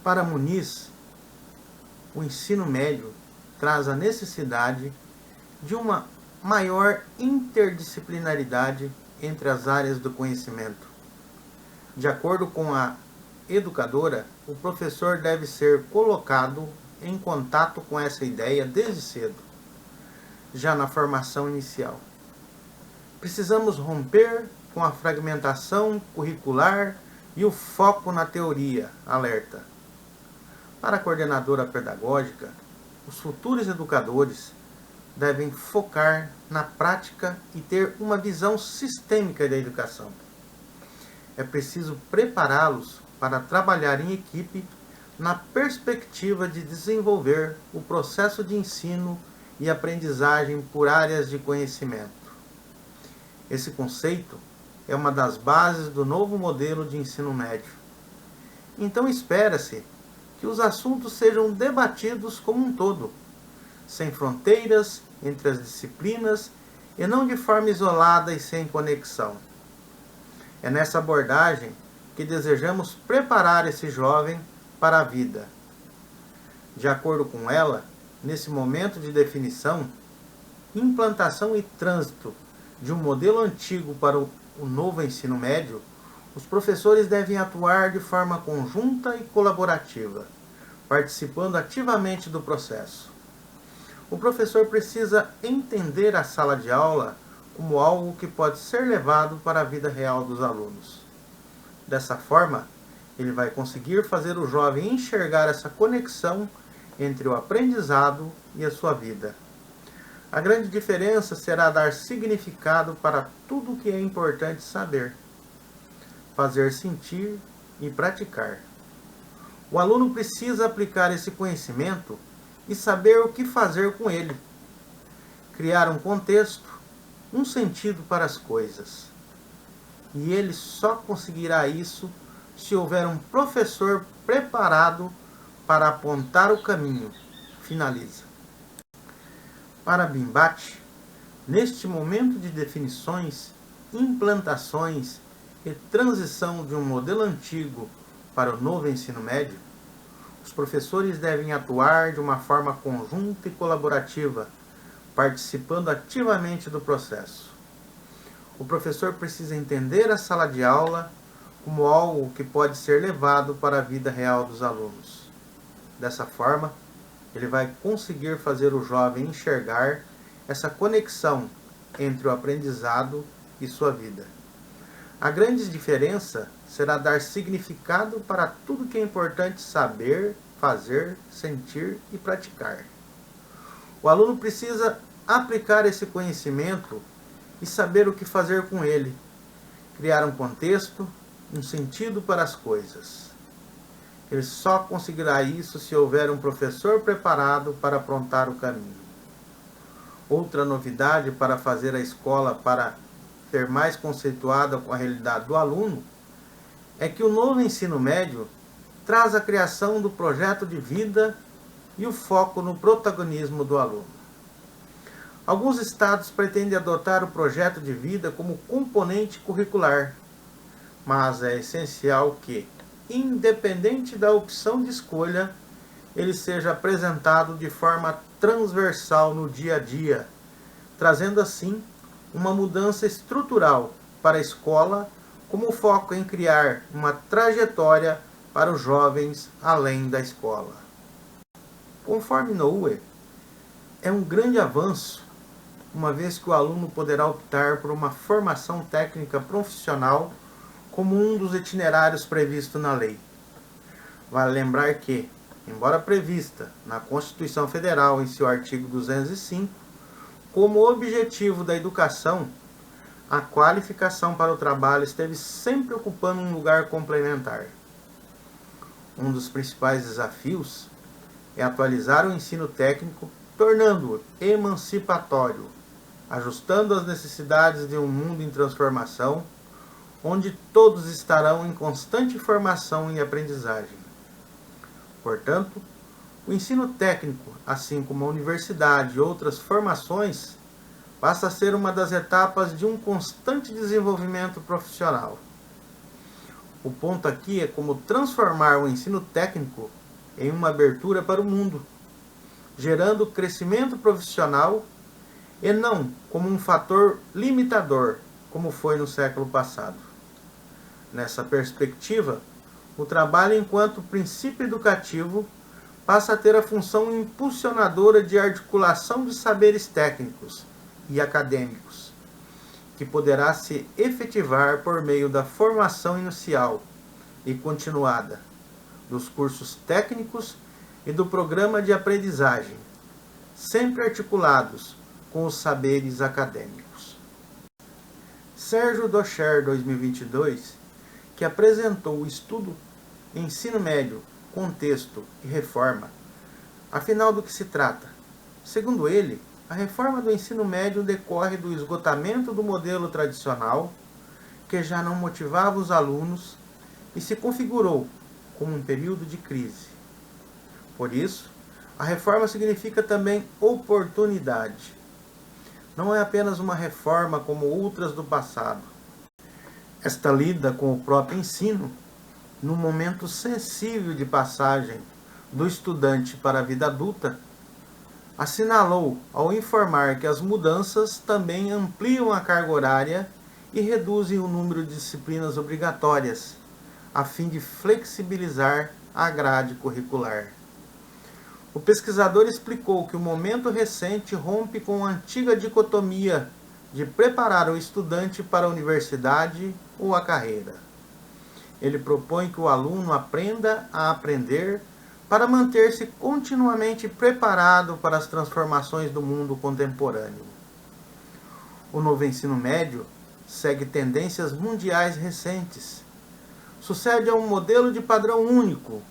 Para Muniz, o ensino médio traz a necessidade de uma maior interdisciplinaridade entre as áreas do conhecimento. De acordo com a educadora, o professor deve ser colocado em contato com essa ideia desde cedo, já na formação inicial. Precisamos romper com a fragmentação curricular e o foco na teoria, alerta. Para a coordenadora pedagógica, os futuros educadores devem focar na prática e ter uma visão sistêmica da educação. É preciso prepará-los para trabalhar em equipe na perspectiva de desenvolver o processo de ensino e aprendizagem por áreas de conhecimento. Esse conceito é uma das bases do novo modelo de ensino médio. Então espera-se que os assuntos sejam debatidos como um todo, sem fronteiras entre as disciplinas e não de forma isolada e sem conexão. É nessa abordagem que desejamos preparar esse jovem para a vida. De acordo com ela, nesse momento de definição, implantação e trânsito de um modelo antigo para o novo ensino médio, os professores devem atuar de forma conjunta e colaborativa, participando ativamente do processo. O professor precisa entender a sala de aula como algo que pode ser levado para a vida real dos alunos. Dessa forma, ele vai conseguir fazer o jovem enxergar essa conexão entre o aprendizado e a sua vida. A grande diferença será dar significado para tudo o que é importante saber, fazer sentir e praticar. O aluno precisa aplicar esse conhecimento e saber o que fazer com ele, criar um contexto, um sentido para as coisas. E ele só conseguirá isso se houver um professor preparado para apontar o caminho. Finaliza. Para Bimbate, neste momento de definições, implantações e transição de um modelo antigo para o novo ensino médio, os professores devem atuar de uma forma conjunta e colaborativa, participando ativamente do processo. O professor precisa entender a sala de aula como algo que pode ser levado para a vida real dos alunos. Dessa forma, ele vai conseguir fazer o jovem enxergar essa conexão entre o aprendizado e sua vida. A grande diferença será dar significado para tudo que é importante saber, fazer, sentir e praticar. O aluno precisa aplicar esse conhecimento e saber o que fazer com ele, criar um contexto, um sentido para as coisas. Ele só conseguirá isso se houver um professor preparado para aprontar o caminho. Outra novidade para fazer a escola para ser mais conceituada com a realidade do aluno é que o novo ensino médio traz a criação do projeto de vida e o foco no protagonismo do aluno. Alguns estados pretendem adotar o projeto de vida como componente curricular, mas é essencial que, independente da opção de escolha, ele seja apresentado de forma transversal no dia a dia, trazendo assim uma mudança estrutural para a escola, como foco em criar uma trajetória para os jovens além da escola. Conforme Inoue, é um grande avanço, uma vez que o aluno poderá optar por uma formação técnica profissional como um dos itinerários previstos na lei. Vale lembrar que, embora prevista na Constituição Federal em seu artigo 205, como objetivo da educação, a qualificação para o trabalho esteve sempre ocupando um lugar complementar. Um dos principais desafios é atualizar o ensino técnico tornando-o emancipatório, ajustando às necessidades de um mundo em transformação, onde todos estarão em constante formação e aprendizagem. Portanto, o ensino técnico, assim como a universidade e outras formações, passa a ser uma das etapas de um constante desenvolvimento profissional. O ponto aqui é como transformar o ensino técnico em uma abertura para o mundo, gerando crescimento profissional e não como um fator limitador, como foi no século passado. Nessa perspectiva, o trabalho enquanto princípio educativo passa a ter a função impulsionadora de articulação de saberes técnicos e acadêmicos, que poderá se efetivar por meio da formação inicial e continuada, dos cursos técnicos e do programa de aprendizagem, sempre articulados com os saberes acadêmicos. Sérgio Docher, 2022, que apresentou o estudo Ensino Médio, Contexto e Reforma, afinal do que se trata? Segundo ele, a reforma do ensino médio decorre do esgotamento do modelo tradicional, que já não motivava os alunos e se configurou como um período de crise. Por isso, a reforma significa também oportunidade. Não é apenas uma reforma como outras do passado. Esta lida com o próprio ensino, num momento sensível de passagem do estudante para a vida adulta, assinalou ao informar que as mudanças também ampliam a carga horária e reduzem o número de disciplinas obrigatórias, a fim de flexibilizar a grade curricular. O pesquisador explicou que o momento recente rompe com a antiga dicotomia de preparar o estudante para a universidade ou a carreira. Ele propõe que o aluno aprenda a aprender para manter-se continuamente preparado para as transformações do mundo contemporâneo. O novo ensino médio segue tendências mundiais recentes, sucede a um modelo de padrão único,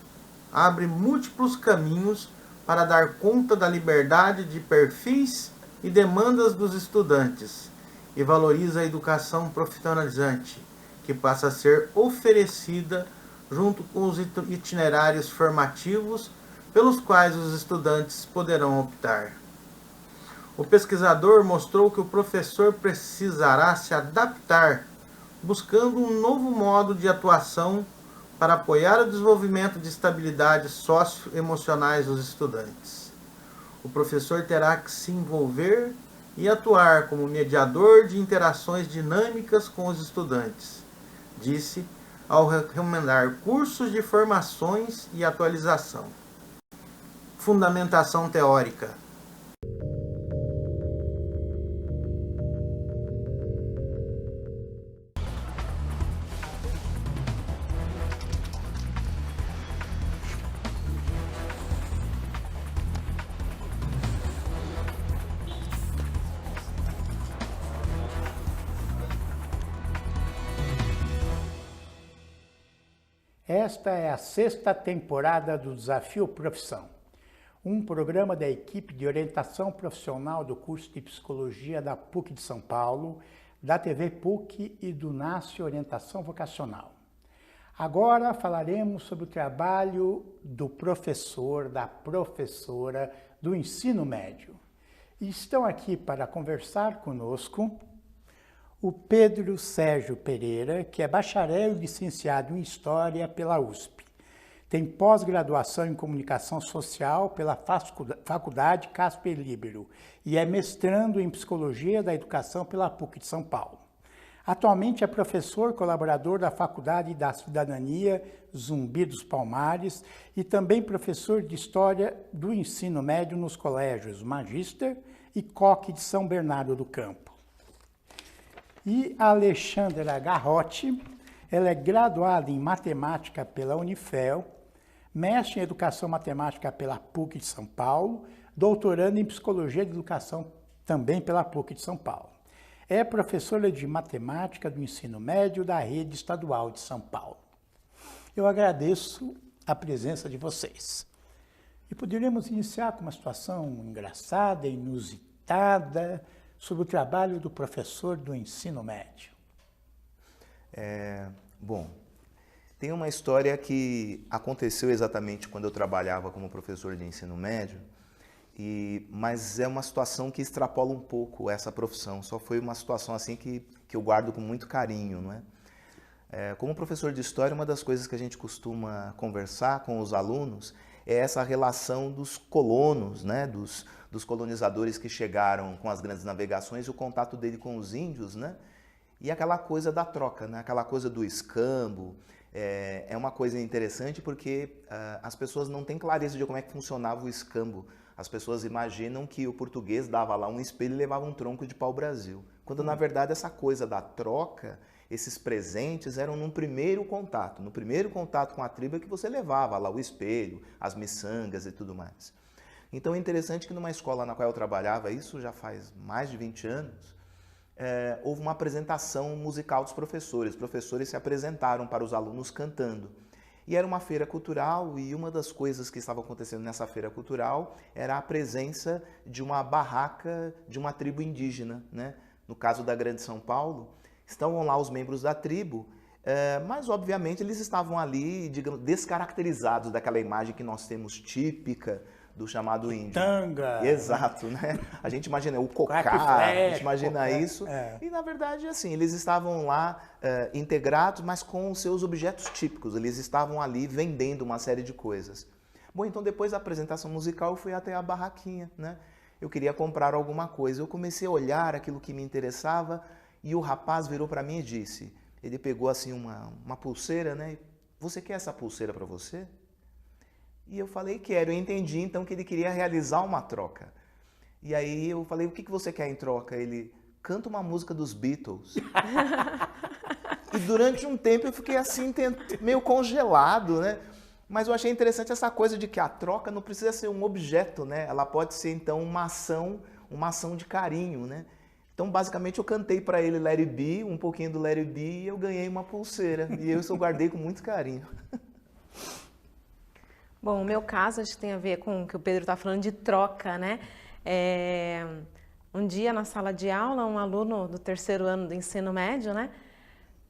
abre múltiplos caminhos para dar conta da liberdade de perfis e demandas dos estudantes e valoriza a educação profissionalizante, que passa a ser oferecida junto com os itinerários formativos pelos quais os estudantes poderão optar. O pesquisador mostrou que o professor precisará se adaptar, buscando um novo modo de atuação para apoiar o desenvolvimento de estabilidades socioemocionais dos estudantes. O professor terá que se envolver e atuar como mediador de interações dinâmicas com os estudantes, disse ao recomendar cursos de formações e atualização. Fundamentação teórica. Esta é a 6ª temporada do Desafio Profissão, um programa da equipe de orientação profissional do curso de Psicologia da PUC de São Paulo, da TV PUC e do NASCE Orientação Vocacional. Agora falaremos sobre o trabalho do professor, da professora do ensino médio. E estão aqui para conversar conosco o Pedro Sérgio Pereira, que é bacharel e licenciado em História pela USP. Tem pós-graduação em Comunicação Social pela Faculdade Casper Libero e é mestrando em Psicologia da Educação pela PUC de São Paulo. Atualmente é professor colaborador da Faculdade da Cidadania Zumbi dos Palmares e também professor de História do Ensino Médio nos colégios Magister e Coque de São Bernardo do Campo. E a Alexandra Garrotti, ela é graduada em Matemática pela Unifel, mestre em Educação Matemática pela PUC de São Paulo, doutorando em Psicologia de Educação também pela PUC de São Paulo. É professora de Matemática do Ensino Médio da Rede Estadual de São Paulo. Eu agradeço a presença de vocês. E poderíamos iniciar com uma situação engraçada, inusitada, sobre o trabalho do professor do ensino médio. Bom, tem uma história que aconteceu exatamente quando eu trabalhava como professor de ensino médio, mas é uma situação que extrapola um pouco essa profissão. Só foi uma situação assim que eu guardo com muito carinho, não é? Como professor de história, uma das coisas que a gente costuma conversar com os alunos é essa relação dos colonos, né? Dos colonizadores que chegaram com as grandes navegações e o contato dele com os índios, né? E aquela coisa da troca, né? Aquela coisa do escambo. É uma coisa interessante porque as pessoas não têm clareza de como é que funcionava o escambo. As pessoas imaginam que o português dava lá um espelho e levava um tronco de pau-brasil. Quando, na verdade, essa coisa da troca, esses presentes eram no primeiro contato com a tribo é que você levava lá o espelho, as miçangas e tudo mais. Então é interessante que numa escola na qual eu trabalhava, isso já faz mais de 20 anos, houve uma apresentação musical dos professores. Os professores se apresentaram para os alunos cantando. E era uma feira cultural e uma das coisas que estava acontecendo nessa feira cultural era a presença de uma barraca de uma tribo indígena, né? No caso da Grande São Paulo, estavam lá os membros da tribo, mas obviamente eles estavam ali, digamos, descaracterizados daquela imagem que nós temos típica do chamado índio. Tanga. Exato, né? A gente imagina o cocá, a gente imagina isso. E na verdade, assim, eles estavam lá integrados, mas com os seus objetos típicos. Eles estavam ali vendendo uma série de coisas. Bom, então depois da apresentação musical eu fui até a barraquinha, né? Eu queria comprar alguma coisa. Eu comecei a olhar aquilo que me interessava e o rapaz virou para mim e disse, ele pegou assim uma pulseira, né? Você quer essa pulseira para você? E eu falei, quero. Eu entendi, então, que ele queria realizar uma troca. E aí eu falei, o que você quer em troca? Ele, canta uma música dos Beatles. E durante um tempo eu fiquei assim, meio congelado, né? Mas eu achei interessante essa coisa de que a troca não precisa ser um objeto, né? Ela pode ser, então, uma ação de carinho, né? Então, basicamente, eu cantei para ele Let It Be, um pouquinho do Let It Be, e eu ganhei uma pulseira. E eu guardei com muito carinho. Bom, o meu caso acho que tem a ver com o que o Pedro está falando de troca, né? Um dia na sala de aula, um aluno do 3º ano do ensino médio, né,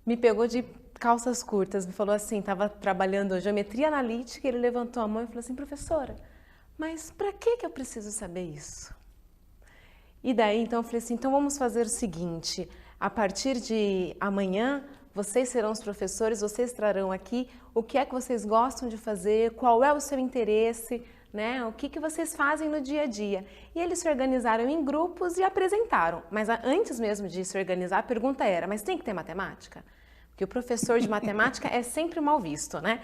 me pegou de calças curtas, me falou assim, estava trabalhando geometria analítica, ele levantou a mão e falou assim, professora, mas para que eu preciso saber isso? E daí, então, eu falei assim, então vamos fazer o seguinte, a partir de amanhã, vocês serão os professores, vocês trarão aqui o que é que vocês gostam de fazer, qual é o seu interesse, né? O que vocês fazem no dia a dia. E eles se organizaram em grupos e apresentaram. Mas antes mesmo de se organizar, a pergunta era, mas tem que ter matemática? Porque o professor de matemática é sempre mal visto, né?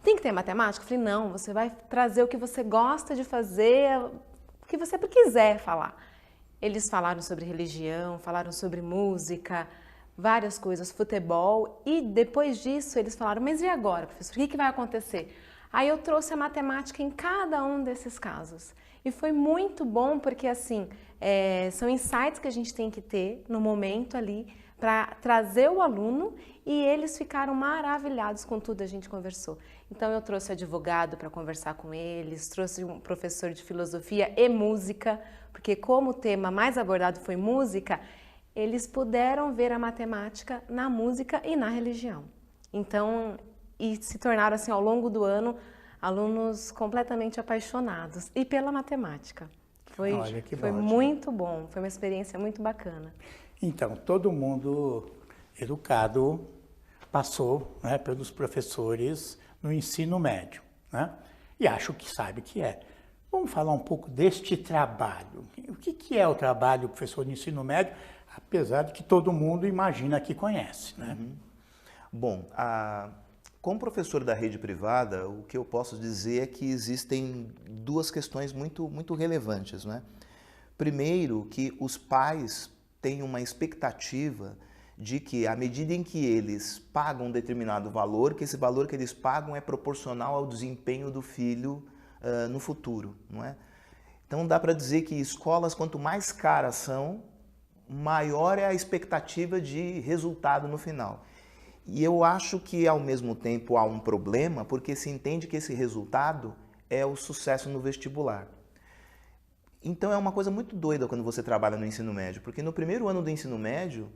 Tem que ter matemática? Eu falei, não, você vai trazer o que você gosta de fazer, o que você quiser falar. Eles falaram sobre religião, falaram sobre música, várias coisas, futebol, e depois disso eles falaram, mas e agora, professor, o que vai acontecer? Aí eu trouxe a matemática em cada um desses casos. E foi muito bom porque, assim, são insights que a gente tem que ter no momento ali para trazer o aluno e eles ficaram maravilhados com tudo que a gente conversou. Então eu trouxe advogado para conversar com eles, trouxe um professor de filosofia e música, porque como o tema mais abordado foi música, eles puderam ver a matemática na música e na religião. Então, e se tornaram, assim, ao longo do ano, alunos completamente apaixonados. E pela matemática. Foi muito bom, foi uma experiência muito bacana. Então, todo mundo educado passou, né, pelos professores no ensino médio, né? E acho que sabe o que é. Vamos falar um pouco deste trabalho. O que é o trabalho do professor de ensino médio? Apesar de que todo mundo imagina que conhece, né? Bom, como professor da rede privada, o que eu posso dizer é que existem duas questões muito relevantes, né? Primeiro, que os pais têm uma expectativa de que, à medida em que eles pagam um determinado valor, que esse valor que eles pagam é proporcional ao desempenho do filho no futuro, não é? Então dá para dizer que escolas, quanto mais caras são, maior é a expectativa de resultado no final. E eu acho que, ao mesmo tempo, há um problema, porque se entende que esse resultado é o sucesso no vestibular. Então é uma coisa muito doida quando você trabalha no ensino médio, porque no primeiro ano do ensino médio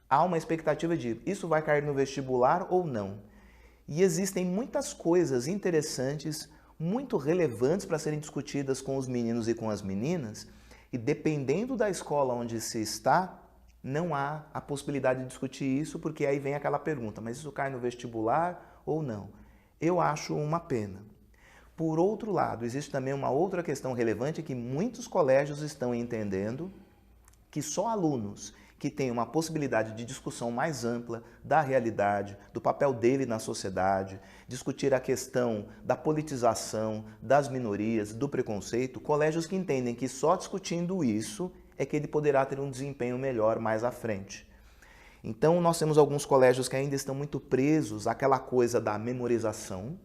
há uma expectativa de isso vai cair no vestibular ou não. E existem muitas coisas interessantes, muito relevantes para serem discutidas com os meninos e com as meninas, e dependendo da escola onde se está, não há a possibilidade de discutir isso, porque aí vem aquela pergunta, mas isso cai no vestibular ou não? Eu acho uma pena. Por outro lado, existe também uma outra questão relevante que muitos colégios estão entendendo, que só alunos que têm uma possibilidade de discussão mais ampla da realidade, do papel dele na sociedade, discutir a questão da politização, das minorias, do preconceito, colégios que entendem que só discutindo isso é que ele poderá ter um desempenho melhor mais à frente. Então, nós temos alguns colégios que ainda estão muito presos àquela coisa da memorização,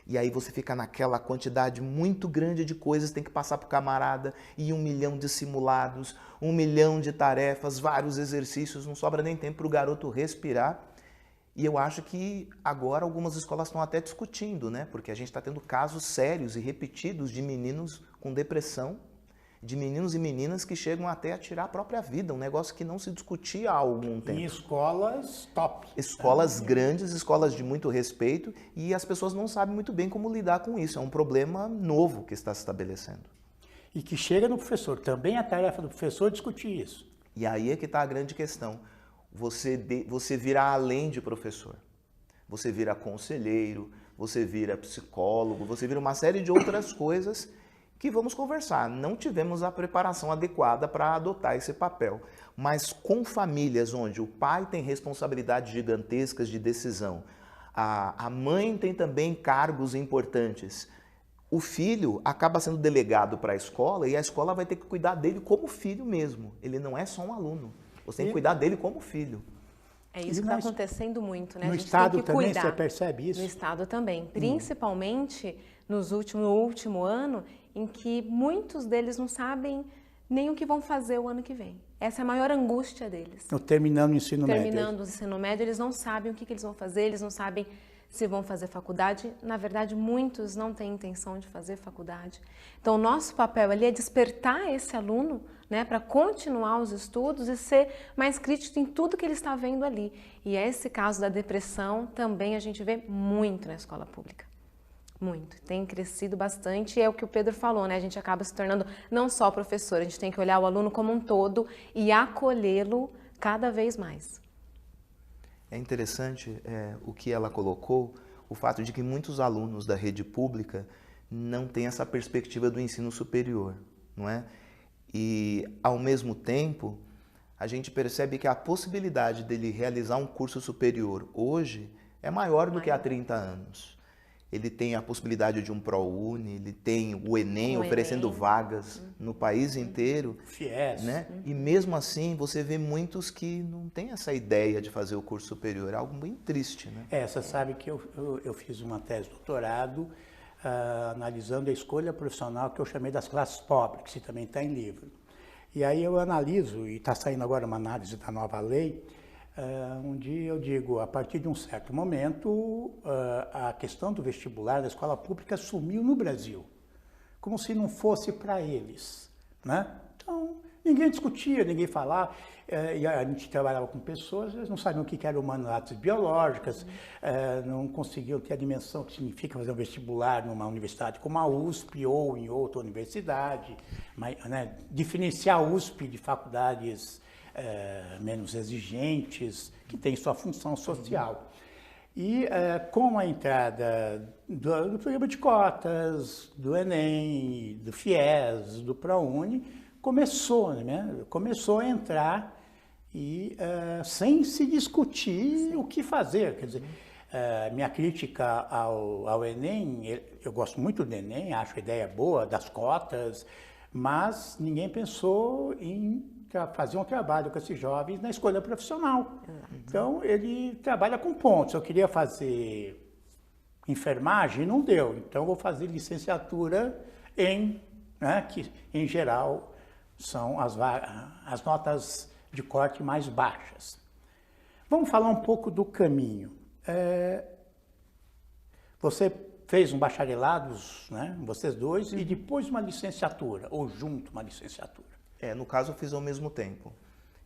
e aí você fica naquela quantidade muito grande de coisas, tem que passar para o camarada, e 1 milhão de simulados, 1 milhão de tarefas, vários exercícios, não sobra nem tempo para o garoto respirar. E eu acho que agora algumas escolas estão até discutindo, né? Porque a gente está tendo casos sérios e repetidos de meninos com depressão, de meninos e meninas que chegam até a tirar a própria vida, um negócio que não se discutia há algum tempo. Em escolas top. Escolas grandes, escolas de muito respeito, e as pessoas não sabem muito bem como lidar com isso. É um problema novo que está se estabelecendo. E que chega no professor. Também é a tarefa do professor discutir isso. E aí é que está a grande questão. Você vira além de professor. Você vira conselheiro, você vira psicólogo, você vira uma série de outras coisas que vamos conversar. Não tivemos a preparação adequada para adotar esse papel. Mas com famílias onde o pai tem responsabilidades gigantescas de decisão, a mãe tem também cargos importantes, o filho acaba sendo delegado para a escola e a escola vai ter que cuidar dele como filho mesmo. Ele não é só um aluno. Você tem que cuidar dele como filho. É isso que está acontecendo muito, né? No Estado também você percebe isso? No Estado também. Principalmente no último ano, em que muitos deles não sabem nem o que vão fazer o ano que vem. Essa é a maior angústia deles. Terminando o ensino médio. Terminando o ensino médio, eles não sabem o que eles vão fazer, eles não sabem se vão fazer faculdade. Na verdade, muitos não têm intenção de fazer faculdade. Então, o nosso papel ali é despertar esse aluno, né, para continuar os estudos e ser mais crítico em tudo que ele está vendo ali. E esse caso da depressão também a gente vê muito na escola pública. Muito. Tem crescido bastante e é o que o Pedro falou, né? A gente acaba se tornando não só professor, a gente tem que olhar o aluno como um todo e acolhê-lo cada vez mais. É interessante o que ela colocou, o fato de que muitos alunos da rede pública não têm essa perspectiva do ensino superior, não é? E, ao mesmo tempo, a gente percebe que a possibilidade dele realizar um curso superior hoje é maior do que há 30 anos. Ele tem a possibilidade de um ProUni, ele tem o Enem oferecendo vagas no país inteiro. FIES. Né? E mesmo assim, você vê muitos que não têm essa ideia de fazer o curso superior. É algo bem triste, né? Você sabe que eu fiz uma tese de doutorado analisando a escolha profissional que eu chamei das classes pobres, que também está em livro. E aí eu analiso, e está saindo agora uma análise da nova lei, onde eu digo, a partir de um certo momento, a questão do vestibular da escola pública sumiu no Brasil, como se não fosse para eles, né? Então, ninguém discutia, ninguém falava, e a gente trabalhava com pessoas, eles não sabiam o que eram humanidades biológicas, não conseguiam ter a dimensão que significa fazer um vestibular numa universidade como a USP ou em outra universidade, mas, né, diferenciar a USP de faculdades menos exigentes, que tem sua função social. E com a entrada do programa de cotas, do Enem, do FIES, do ProUni, começou a entrar e sem se discutir o que fazer. Quer dizer, minha crítica ao Enem, eu gosto muito do Enem, acho a ideia boa das cotas, mas ninguém pensou em fazer um trabalho com esses jovens na escolha profissional. Então, ele trabalha com pontos. Eu queria fazer enfermagem, não deu. Então, vou fazer licenciatura que em geral são as notas de corte mais baixas. Vamos falar um pouco do caminho. Você fez um bacharelado, né, vocês dois, e depois uma licenciatura, ou junto uma licenciatura. No caso eu fiz ao mesmo tempo.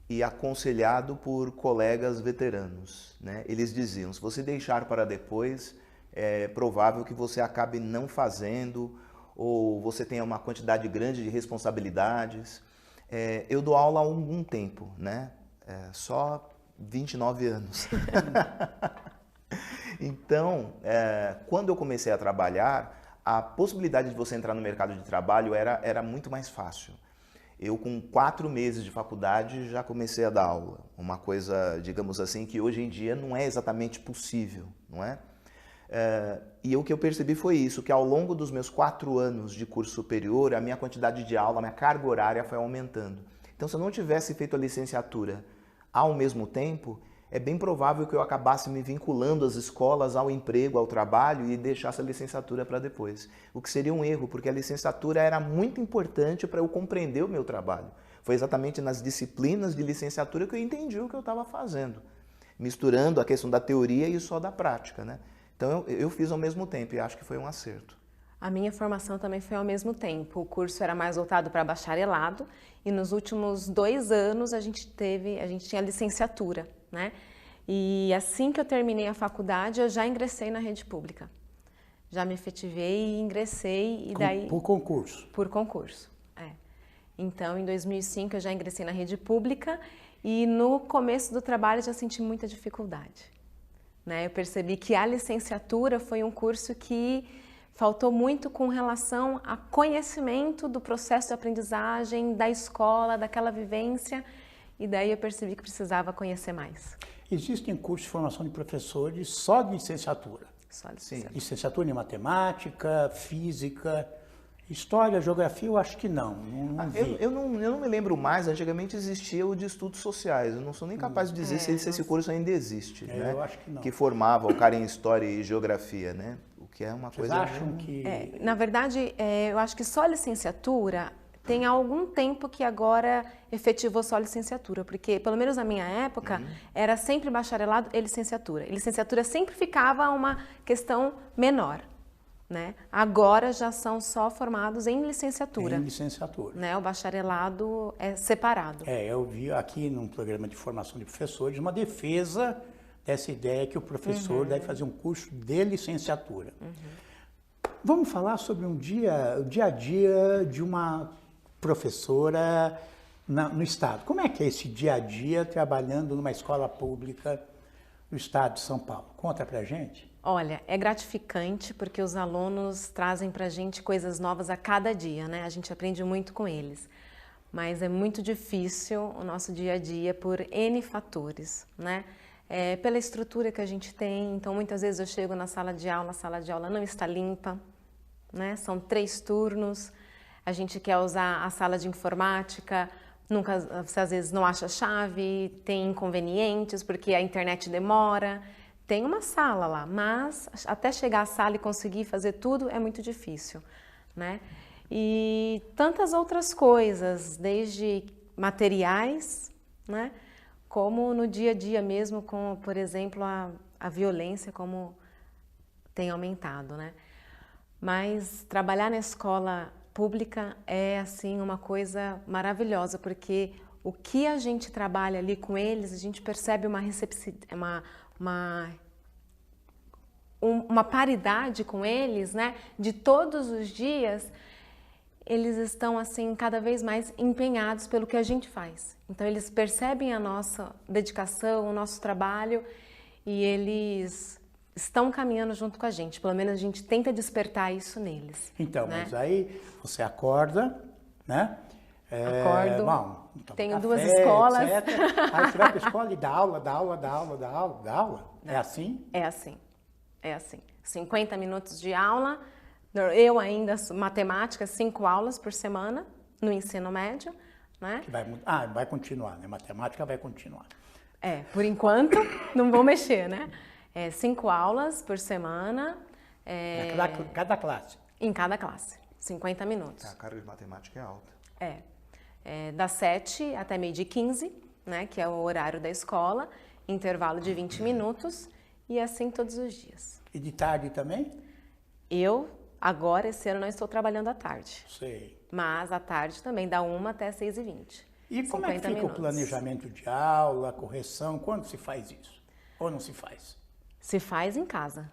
E aconselhado por colegas veteranos, né? Eles diziam, se você deixar para depois, é provável que você acabe não fazendo, ou você tenha uma quantidade grande de responsabilidades. Eu dou aula há algum tempo, né? Só 29 anos. Então, quando eu comecei a trabalhar, a possibilidade de você entrar no mercado de trabalho era muito mais fácil. Eu, com 4 meses de faculdade, já comecei a dar aula. Uma coisa, digamos assim, que hoje em dia não é exatamente possível, não é? E o que eu percebi foi isso, que ao longo dos meus 4 anos de curso superior, a minha quantidade de aula, a minha carga horária foi aumentando. Então, se eu não tivesse feito a licenciatura ao mesmo tempo, é bem provável que eu acabasse me vinculando às escolas, ao emprego, ao trabalho e deixasse a licenciatura para depois. O que seria um erro, porque a licenciatura era muito importante para eu compreender o meu trabalho. Foi exatamente nas disciplinas de licenciatura que eu entendi o que eu estava fazendo, misturando a questão da teoria e só da prática, né? Então eu fiz ao mesmo tempo e acho que foi um acerto. A minha formação também foi ao mesmo tempo. O curso era mais voltado para bacharelado e nos últimos 2 anos a gente tinha licenciatura, né? E assim que eu terminei a faculdade, eu já ingressei na rede pública. Já me efetivei e ingressei e daí... Por concurso? Por concurso, Então, em 2005 eu já ingressei na rede pública e no começo do trabalho eu já senti muita dificuldade, né? Eu percebi que a licenciatura foi um curso que faltou muito com relação a conhecimento do processo de aprendizagem, da escola, daquela vivência, e daí eu percebi que precisava conhecer mais. Existem cursos de formação de professores só de licenciatura? Só de licenciatura. Sim. Licenciatura em matemática, física, história, geografia, eu acho que não vi. Eu não me lembro mais, antigamente existia o de estudos sociais, eu não sou nem capaz de dizer se esse curso ainda existe, né? Eu acho que não. Que formava o cara em história e geografia, né? O que é uma Vocês coisa... acham que... Na verdade, eu acho que só licenciatura tem algum tempo que agora efetivou só licenciatura, porque, pelo menos na minha época, era sempre bacharelado e licenciatura. E licenciatura sempre ficava uma questão menor, né? Agora já são só formados em licenciatura. Em licenciatura. Né? O bacharelado é separado. Eu vi aqui num programa de formação de professores uma defesa dessa ideia que o professor deve fazer um curso de licenciatura. Vamos falar sobre o dia a dia de uma professora no Estado. Como é que é esse dia a dia trabalhando numa escola pública no Estado de São Paulo? Conta pra gente. Olha, é gratificante porque os alunos trazem pra gente coisas novas a cada dia, né? A gente aprende muito com eles. Mas é muito difícil o nosso dia a dia por N fatores, né? Pela estrutura que a gente tem, então muitas vezes eu chego na sala de aula, a sala de aula não está limpa, né? São 3 turnos, a gente quer usar a sala de informática, você às vezes não acha chave, tem inconvenientes porque a internet demora, tem uma sala lá, mas até chegar à sala e conseguir fazer tudo é muito difícil, né? E tantas outras coisas, desde materiais, né? Como no dia a dia mesmo, com, por exemplo, a violência, como tem aumentado, né? Mas trabalhar na escola pública é, assim, uma coisa maravilhosa, porque o que a gente trabalha ali com eles, a gente percebe uma paridade com eles, né? De todos os dias, eles estão, assim, cada vez mais empenhados pelo que a gente faz. Então, eles percebem a nossa dedicação, o nosso trabalho, e eles estão caminhando junto com a gente. Pelo menos a gente tenta despertar isso neles. Então, né? mas aí você acorda, né? Acordo, bom, tenho café, 2 escolas. etc. Aí você vai para a escola e dá aula. É assim? É assim, é assim. 50 minutos de aula, eu ainda, matemática, 5 aulas por semana no ensino médio, né? Vai continuar, né? Matemática vai continuar. Por enquanto, não vou mexer, né? 5 aulas por semana. Cada classe? Em cada classe, 50 minutos. A carga de matemática é alta. Das 7 até 12h15, né? Que é o horário da escola, intervalo de 20 minutos, e assim todos os dias. E de tarde também? Eu, agora, esse ano, não estou trabalhando à tarde. Sei. Mas à tarde também, da 1 até 6h20. E como é que fica o planejamento de aula, correção? Quando se faz isso? Ou não se faz? Se faz em casa.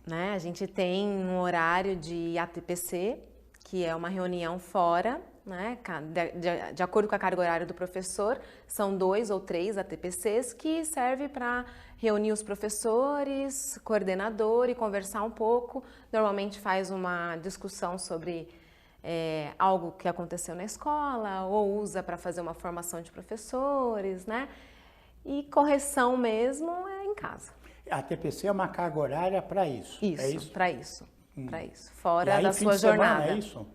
Né? A gente tem um horário de ATPC, que é uma reunião fora, né? De acordo com a carga horária do professor, são 2 ou 3 ATPCs que servem para reunir os professores, coordenador e conversar um pouco. Normalmente faz uma discussão sobre algo que aconteceu na escola ou usa para fazer uma formação de professores, né? E correção mesmo é em casa. A ATPC é uma carga horária para isso? Isso, é isso? para isso. Para isso. Fora aí, da fim sua de semana, jornada. É isso?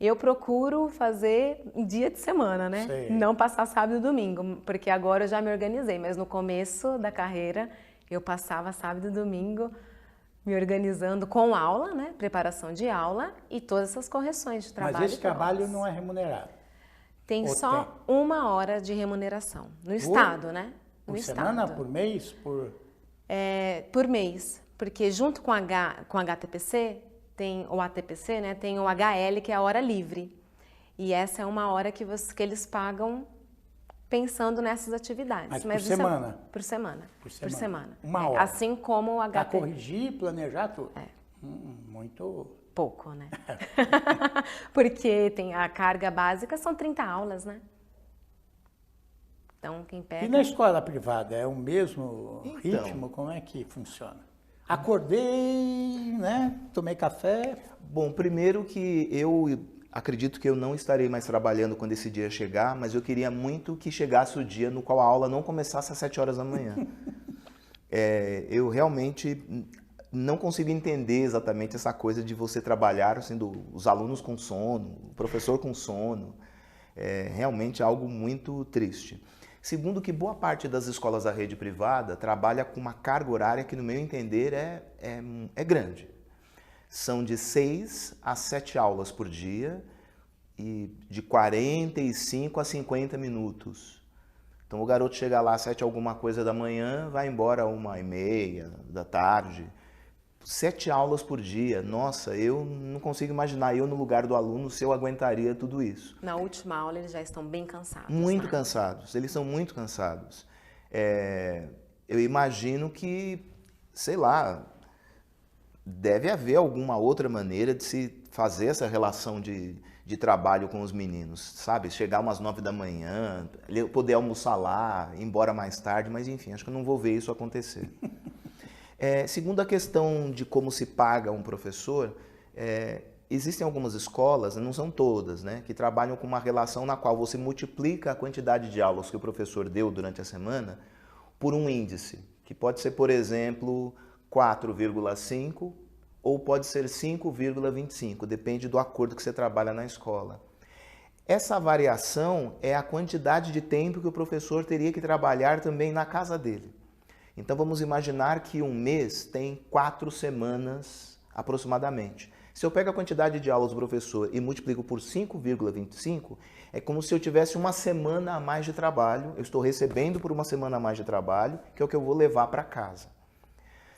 Eu procuro fazer em dia de semana, né? Sei. Não passar sábado e domingo, porque agora eu já me organizei, mas no começo da carreira eu passava sábado e domingo me organizando com aula, né? Preparação de aula e todas essas correções de trabalho. Mas esse trabalho não é remunerado? Tem Ou só 1 hora de remuneração. No estado, né? Por semana, por mês, por mês, porque junto com o HTPC, tem o ATPC, né, tem o HL, que é a hora livre. E essa é uma hora que eles pagam pensando nessas atividades. Mas por semana? Por semana. Por semana. 1 hora. Assim como o HTPC. Para corrigir, planejar tudo? Muito... Pouco, né? Porque tem a carga básica, são 30 aulas, né? Então, quem pega... E na escola privada, é o mesmo ritmo? Como é que funciona? Acordei, né? Tomei café. Bom, primeiro que eu acredito que eu não estarei mais trabalhando quando esse dia chegar, mas eu queria muito que chegasse o dia no qual a aula não começasse às 7 horas da manhã. Eu realmente não consigo entender exatamente essa coisa de você trabalhar sendo os alunos com sono, o professor com sono. É realmente algo muito triste. Segundo, que boa parte das escolas da rede privada trabalha com uma carga horária que, no meu entender, é grande. São de 6 a 7 aulas por dia e de 45 a 50 minutos. Então o garoto chega lá às 7 alguma coisa da manhã, vai embora às 1h30 da tarde. 7 aulas por dia. Nossa, eu não consigo imaginar eu no lugar do aluno se eu aguentaria tudo isso. Na última aula eles já estão bem cansados. Muito cansados, eles são muito cansados. Eu imagino que, sei lá, deve haver alguma outra maneira de se fazer essa relação de trabalho com os meninos, sabe? Chegar umas 9 da manhã, poder almoçar lá, ir embora mais tarde, mas enfim, acho que eu não vou ver isso acontecer. Segundo a questão de como se paga um professor, existem algumas escolas, não são todas, né, que trabalham com uma relação na qual você multiplica a quantidade de aulas que o professor deu durante a semana por um índice, que pode ser, por exemplo, 4,5 ou pode ser 5,25, depende do acordo que você trabalha na escola. Essa variação é a quantidade de tempo que o professor teria que trabalhar também na casa dele. Então vamos imaginar que um mês tem 4 semanas aproximadamente. Se eu pego a quantidade de aulas do professor e multiplico por 5,25, é como se eu tivesse uma semana a mais de trabalho, eu estou recebendo por uma semana a mais de trabalho, que é o que eu vou levar para casa.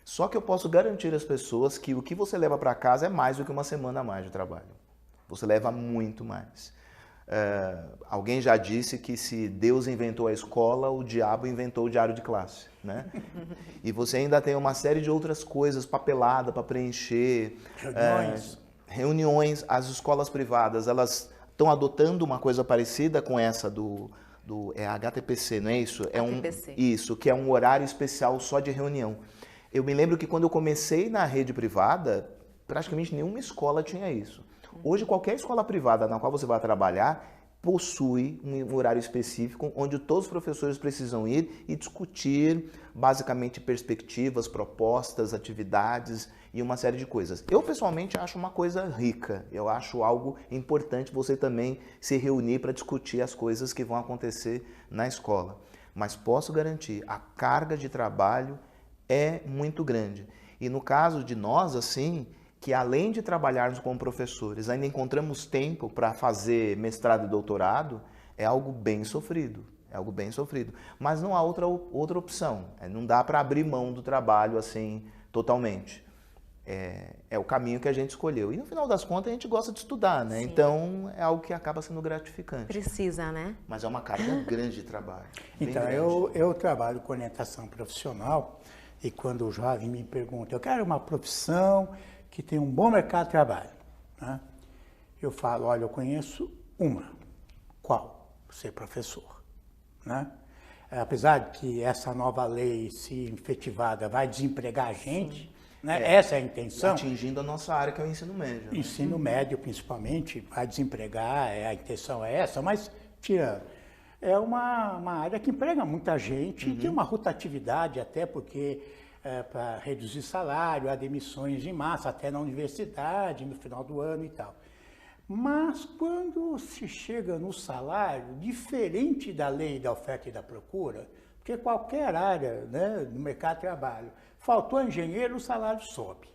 Só que eu posso garantir às pessoas que o que você leva para casa é mais do que uma semana a mais de trabalho. Você leva muito mais. Alguém já disse que se Deus inventou a escola, o diabo inventou o diário de classe, né? E você ainda tem uma série de outras coisas, papelada para preencher. Reuniões. As escolas privadas, elas estão adotando uma coisa parecida com essa do HTPC, não é isso? Isso, que é um horário especial só de reunião. Eu me lembro que quando eu comecei na rede privada, praticamente nenhuma escola tinha isso. Hoje, qualquer escola privada na qual você vai trabalhar possui um horário específico onde todos os professores precisam ir e discutir, basicamente, perspectivas, propostas, atividades e uma série de coisas. Eu, pessoalmente, acho uma coisa rica. Eu acho algo importante você também se reunir para discutir as coisas que vão acontecer na escola. Mas posso garantir, a carga de trabalho é muito grande. E no caso de nós, assim, que além de trabalharmos como professores, ainda encontramos tempo para fazer mestrado e doutorado, é algo bem sofrido. É algo bem sofrido. Mas não há outra opção. Não dá para abrir mão do trabalho assim totalmente. é o caminho que a gente escolheu. E no final das contas a gente gosta de estudar, né? Então é algo que acaba sendo gratificante. Precisa, né? Mas é uma carga grande de trabalho. Então, eu trabalho com orientação profissional e quando o jovem me pergunta, eu quero uma profissão que tenha um bom mercado de trabalho, né? Eu falo, olha, eu conheço uma. Qual? Ser professor, né? Apesar de que essa nova lei, se efetivada, vai desempregar a gente, né? Essa é a intenção. Atingindo a nossa área, que é o ensino médio. Né? Ensino médio, principalmente, vai desempregar, a intenção é essa, mas tirando. É uma área que emprega muita gente e tem uma rotatividade até porque para reduzir salário, há demissões em massa, até na universidade, no final do ano e tal. Mas quando se chega no salário, diferente da lei da oferta e da procura, porque qualquer área, né, do mercado de trabalho, faltou engenheiro, o salário sobe.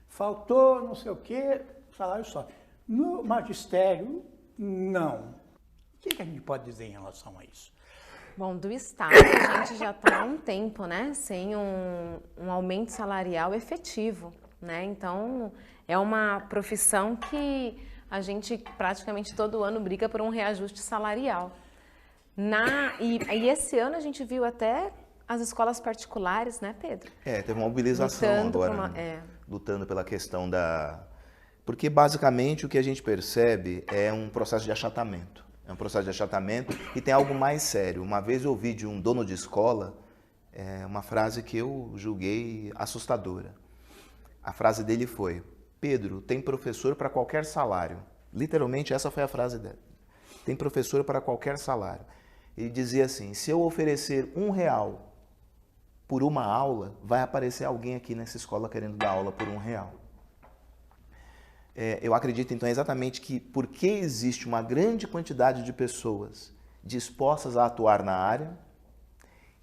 Faltou não sei o quê, o salário sobe. No magistério, não. O que a gente pode dizer em relação a isso? Bom, do Estado a gente já está há um tempo, né, sem um aumento salarial efetivo, né? Então, é uma profissão que a gente praticamente todo ano briga por um reajuste salarial. E esse ano a gente viu até as escolas particulares, né, Pedro? Teve uma mobilização agora, lutando pela questão da... Porque, basicamente, o que a gente percebe é um processo de achatamento. É um processo de achatamento e tem algo mais sério. Uma vez eu ouvi de um dono de escola uma frase que eu julguei assustadora. A frase dele foi: Pedro, tem professor para qualquer salário. Literalmente essa foi a frase dele. Tem professor para qualquer salário. Ele dizia assim: se eu oferecer R$1 por uma aula, vai aparecer alguém aqui nessa escola querendo dar aula por R$1. Eu acredito, então, exatamente que porque existe uma grande quantidade de pessoas dispostas a atuar na área,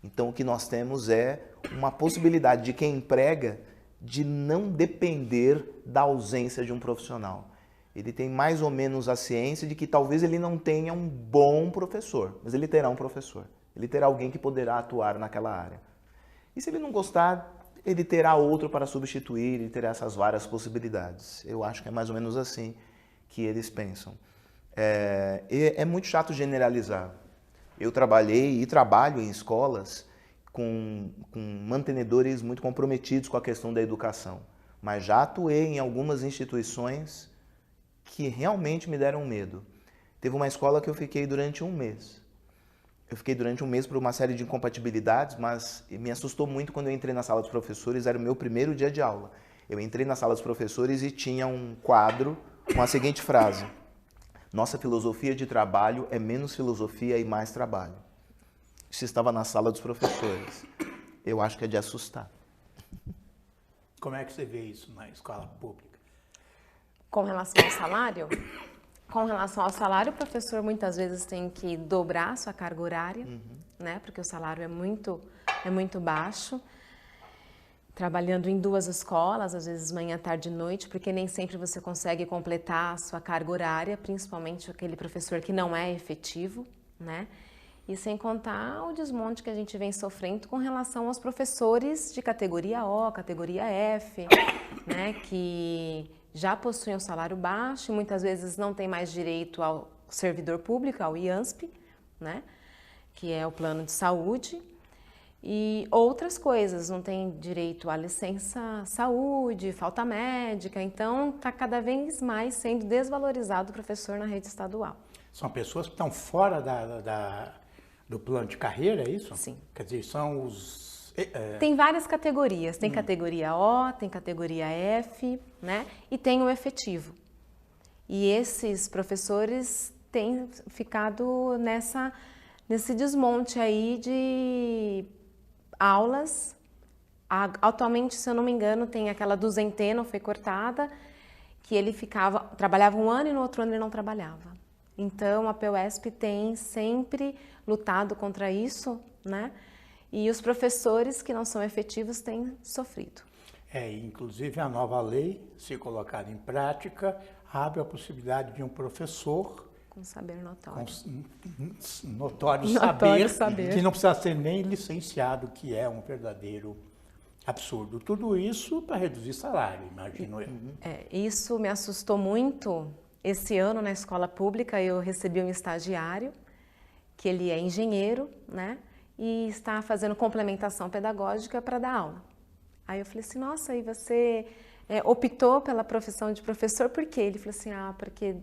então o que nós temos é uma possibilidade de quem emprega de não depender da ausência de um profissional. Ele tem mais ou menos a ciência de que talvez ele não tenha um bom professor, mas ele terá um professor. Ele terá alguém que poderá atuar naquela área. E se ele não gostar, ele terá outro para substituir, ele terá essas várias possibilidades. Eu acho que é mais ou menos assim que eles pensam. É muito chato generalizar. Eu trabalhei e trabalho em escolas com mantenedores muito comprometidos com a questão da educação, mas já atuei em algumas instituições que realmente me deram medo. Teve uma escola que eu fiquei durante um mês. Eu fiquei durante um mês por uma série de incompatibilidades, mas me assustou muito quando eu entrei na sala dos professores, era o meu primeiro dia de aula. Eu entrei na sala dos professores e tinha um quadro com a seguinte frase: nossa filosofia de trabalho é menos filosofia e mais trabalho. Isso estava na sala dos professores. Eu acho que é de assustar. Como é que você vê isso na escola pública? Com relação ao salário? Com relação ao salário, o professor muitas vezes tem que dobrar a sua carga horária, né? Porque o salário é muito baixo. Trabalhando em 2 escolas, às vezes manhã, tarde e noite, porque nem sempre você consegue completar a sua carga horária, principalmente aquele professor que não é efetivo, né? E sem contar o desmonte que a gente vem sofrendo com relação aos professores de categoria O, categoria F, né? Que já possuem um salário baixo e muitas vezes não tem mais direito ao servidor público, ao IANSP, né? Que é o plano de saúde, e outras coisas, não tem direito à licença saúde, falta médica, então está cada vez mais sendo desvalorizado o professor na rede estadual. São pessoas que estão fora do plano de carreira, é isso? Sim. Quer dizer, são os... Tem várias categorias, tem categoria O, tem categoria F, né? E tem o efetivo. E esses professores têm ficado nesse desmonte aí de aulas. Atualmente, se eu não me engano, tem aquela duzentena, foi cortada, que ele trabalhava um ano e no outro ano ele não trabalhava. Então, a PUESP tem sempre lutado contra isso, né? E os professores que não são efetivos têm sofrido. Inclusive a nova lei, se colocada em prática, abre a possibilidade de um professor com saber notório. Com notório saber, que não precisa ser nem licenciado, que é um verdadeiro Absurdo. Tudo isso para reduzir salário, imagino eu. Isso me assustou muito. Esse ano, na escola pública, eu recebi um estagiário, que ele é engenheiro, né? E está fazendo complementação pedagógica para dar aula. Aí eu falei assim, nossa, e você optou pela profissão de professor, por quê? Ele falou assim, porque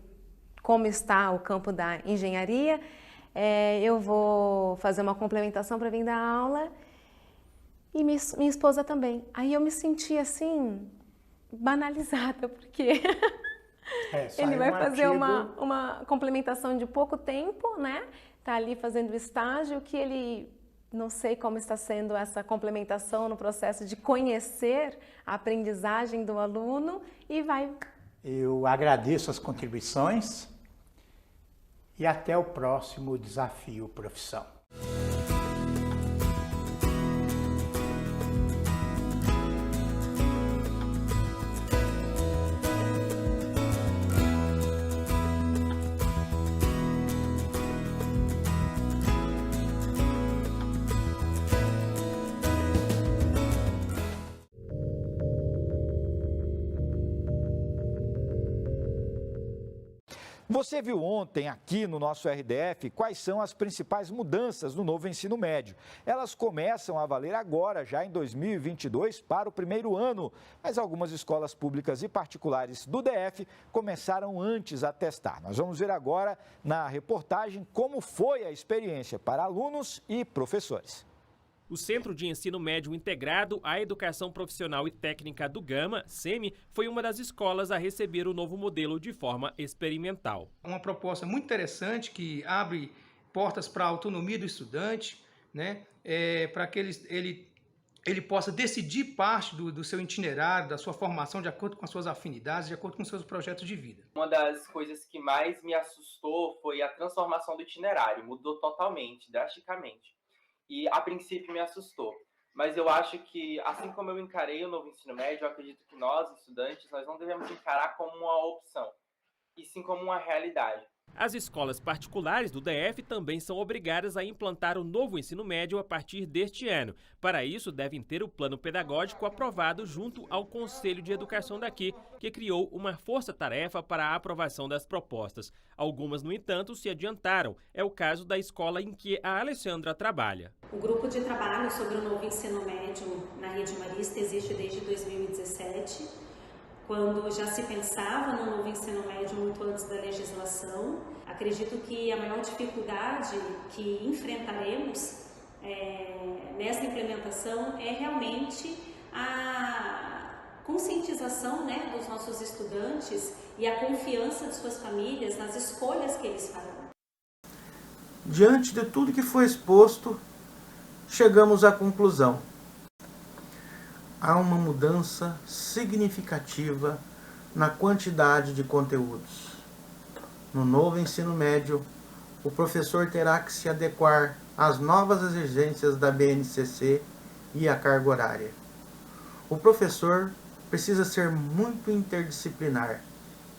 como está o campo da engenharia, eu vou fazer uma complementação para vir dar aula e minha esposa também. Aí eu me senti assim, banalizada, porque ele vai fazer uma complementação de pouco tempo, né? Tá ali fazendo estágio, que ele... Não sei como está sendo essa complementação no processo de conhecer a aprendizagem do aluno e vai... Eu agradeço as contribuições e até o próximo Desafio Profissão. Você viu ontem aqui no nosso RDF quais são as principais mudanças no novo ensino médio. Elas começam a valer agora, já em 2022, para o primeiro ano, mas algumas escolas públicas e particulares do DF começaram antes a testar. Nós vamos ver agora na reportagem como foi a experiência para alunos e professores. O Centro de Ensino Médio Integrado à Educação Profissional e Técnica do Gama, CEME, foi uma das escolas a receber o novo modelo de forma experimental. Uma proposta muito interessante que abre portas para a autonomia do estudante, né? Para que ele possa decidir parte do seu itinerário, da sua formação de acordo com as suas afinidades, de acordo com os seus projetos de vida. Uma das coisas que mais me assustou foi a transformação do itinerário, mudou totalmente, drasticamente. E a princípio me assustou, mas eu acho que, assim como eu encarei o novo ensino médio, eu acredito que nós, estudantes, nós não devemos encarar como uma opção, e sim como uma realidade. As escolas particulares do DF também são obrigadas a implantar o novo ensino médio a partir deste ano. Para isso, devem ter o plano pedagógico aprovado junto ao Conselho de Educação daqui, que criou uma força-tarefa para a aprovação das propostas. Algumas, no entanto, se adiantaram. É o caso da escola em que a Alessandra trabalha. O grupo de trabalho sobre o novo ensino médio na Rede Marista existe desde 2017. Quando já se pensava no novo ensino médio muito antes da legislação. Acredito que a maior dificuldade que enfrentaremos nessa implementação é realmente a conscientização, né, dos nossos estudantes e a confiança de suas famílias nas escolhas que eles farão. Diante de tudo que foi exposto, chegamos à conclusão. Há uma mudança significativa na quantidade de conteúdos. No novo ensino médio, o professor terá que se adequar às novas exigências da BNCC e à carga horária. O professor precisa ser muito interdisciplinar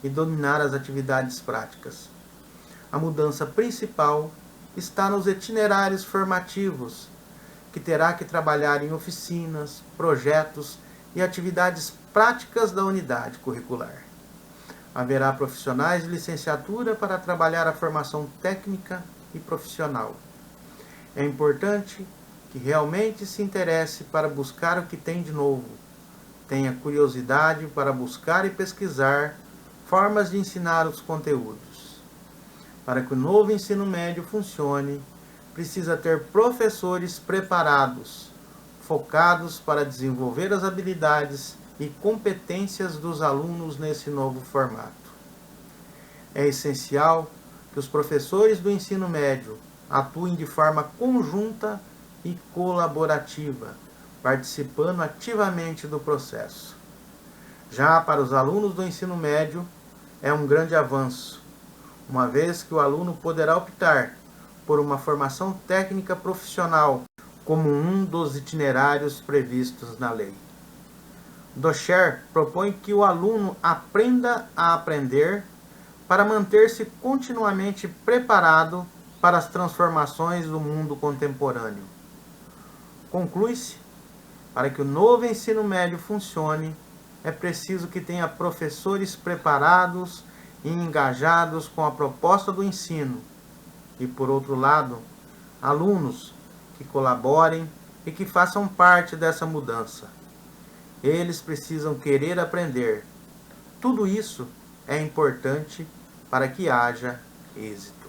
e dominar as atividades práticas. A mudança principal está nos itinerários formativos, que terá que trabalhar em oficinas, projetos e atividades práticas da unidade curricular. Haverá profissionais de licenciatura para trabalhar a formação técnica e profissional. É importante que realmente se interesse para buscar o que tem de novo, tenha curiosidade para buscar e pesquisar formas de ensinar os conteúdos. Para que o novo ensino médio funcione, precisa ter professores preparados, focados para desenvolver as habilidades e competências dos alunos nesse novo formato. É essencial que os professores do ensino médio atuem de forma conjunta e colaborativa, participando ativamente do processo. Já para os alunos do ensino médio, é um grande avanço, uma vez que o aluno poderá optar por uma formação técnica profissional como um dos itinerários previstos na lei. Doscher propõe que o aluno aprenda a aprender para manter-se continuamente preparado para as transformações do mundo contemporâneo. Conclui-se Para que o novo ensino médio funcione, é preciso que tenha professores preparados e engajados com a proposta do ensino. E, por outro lado, alunos que colaborem e que façam parte dessa mudança. Eles precisam querer aprender. Tudo isso é importante para que haja êxito.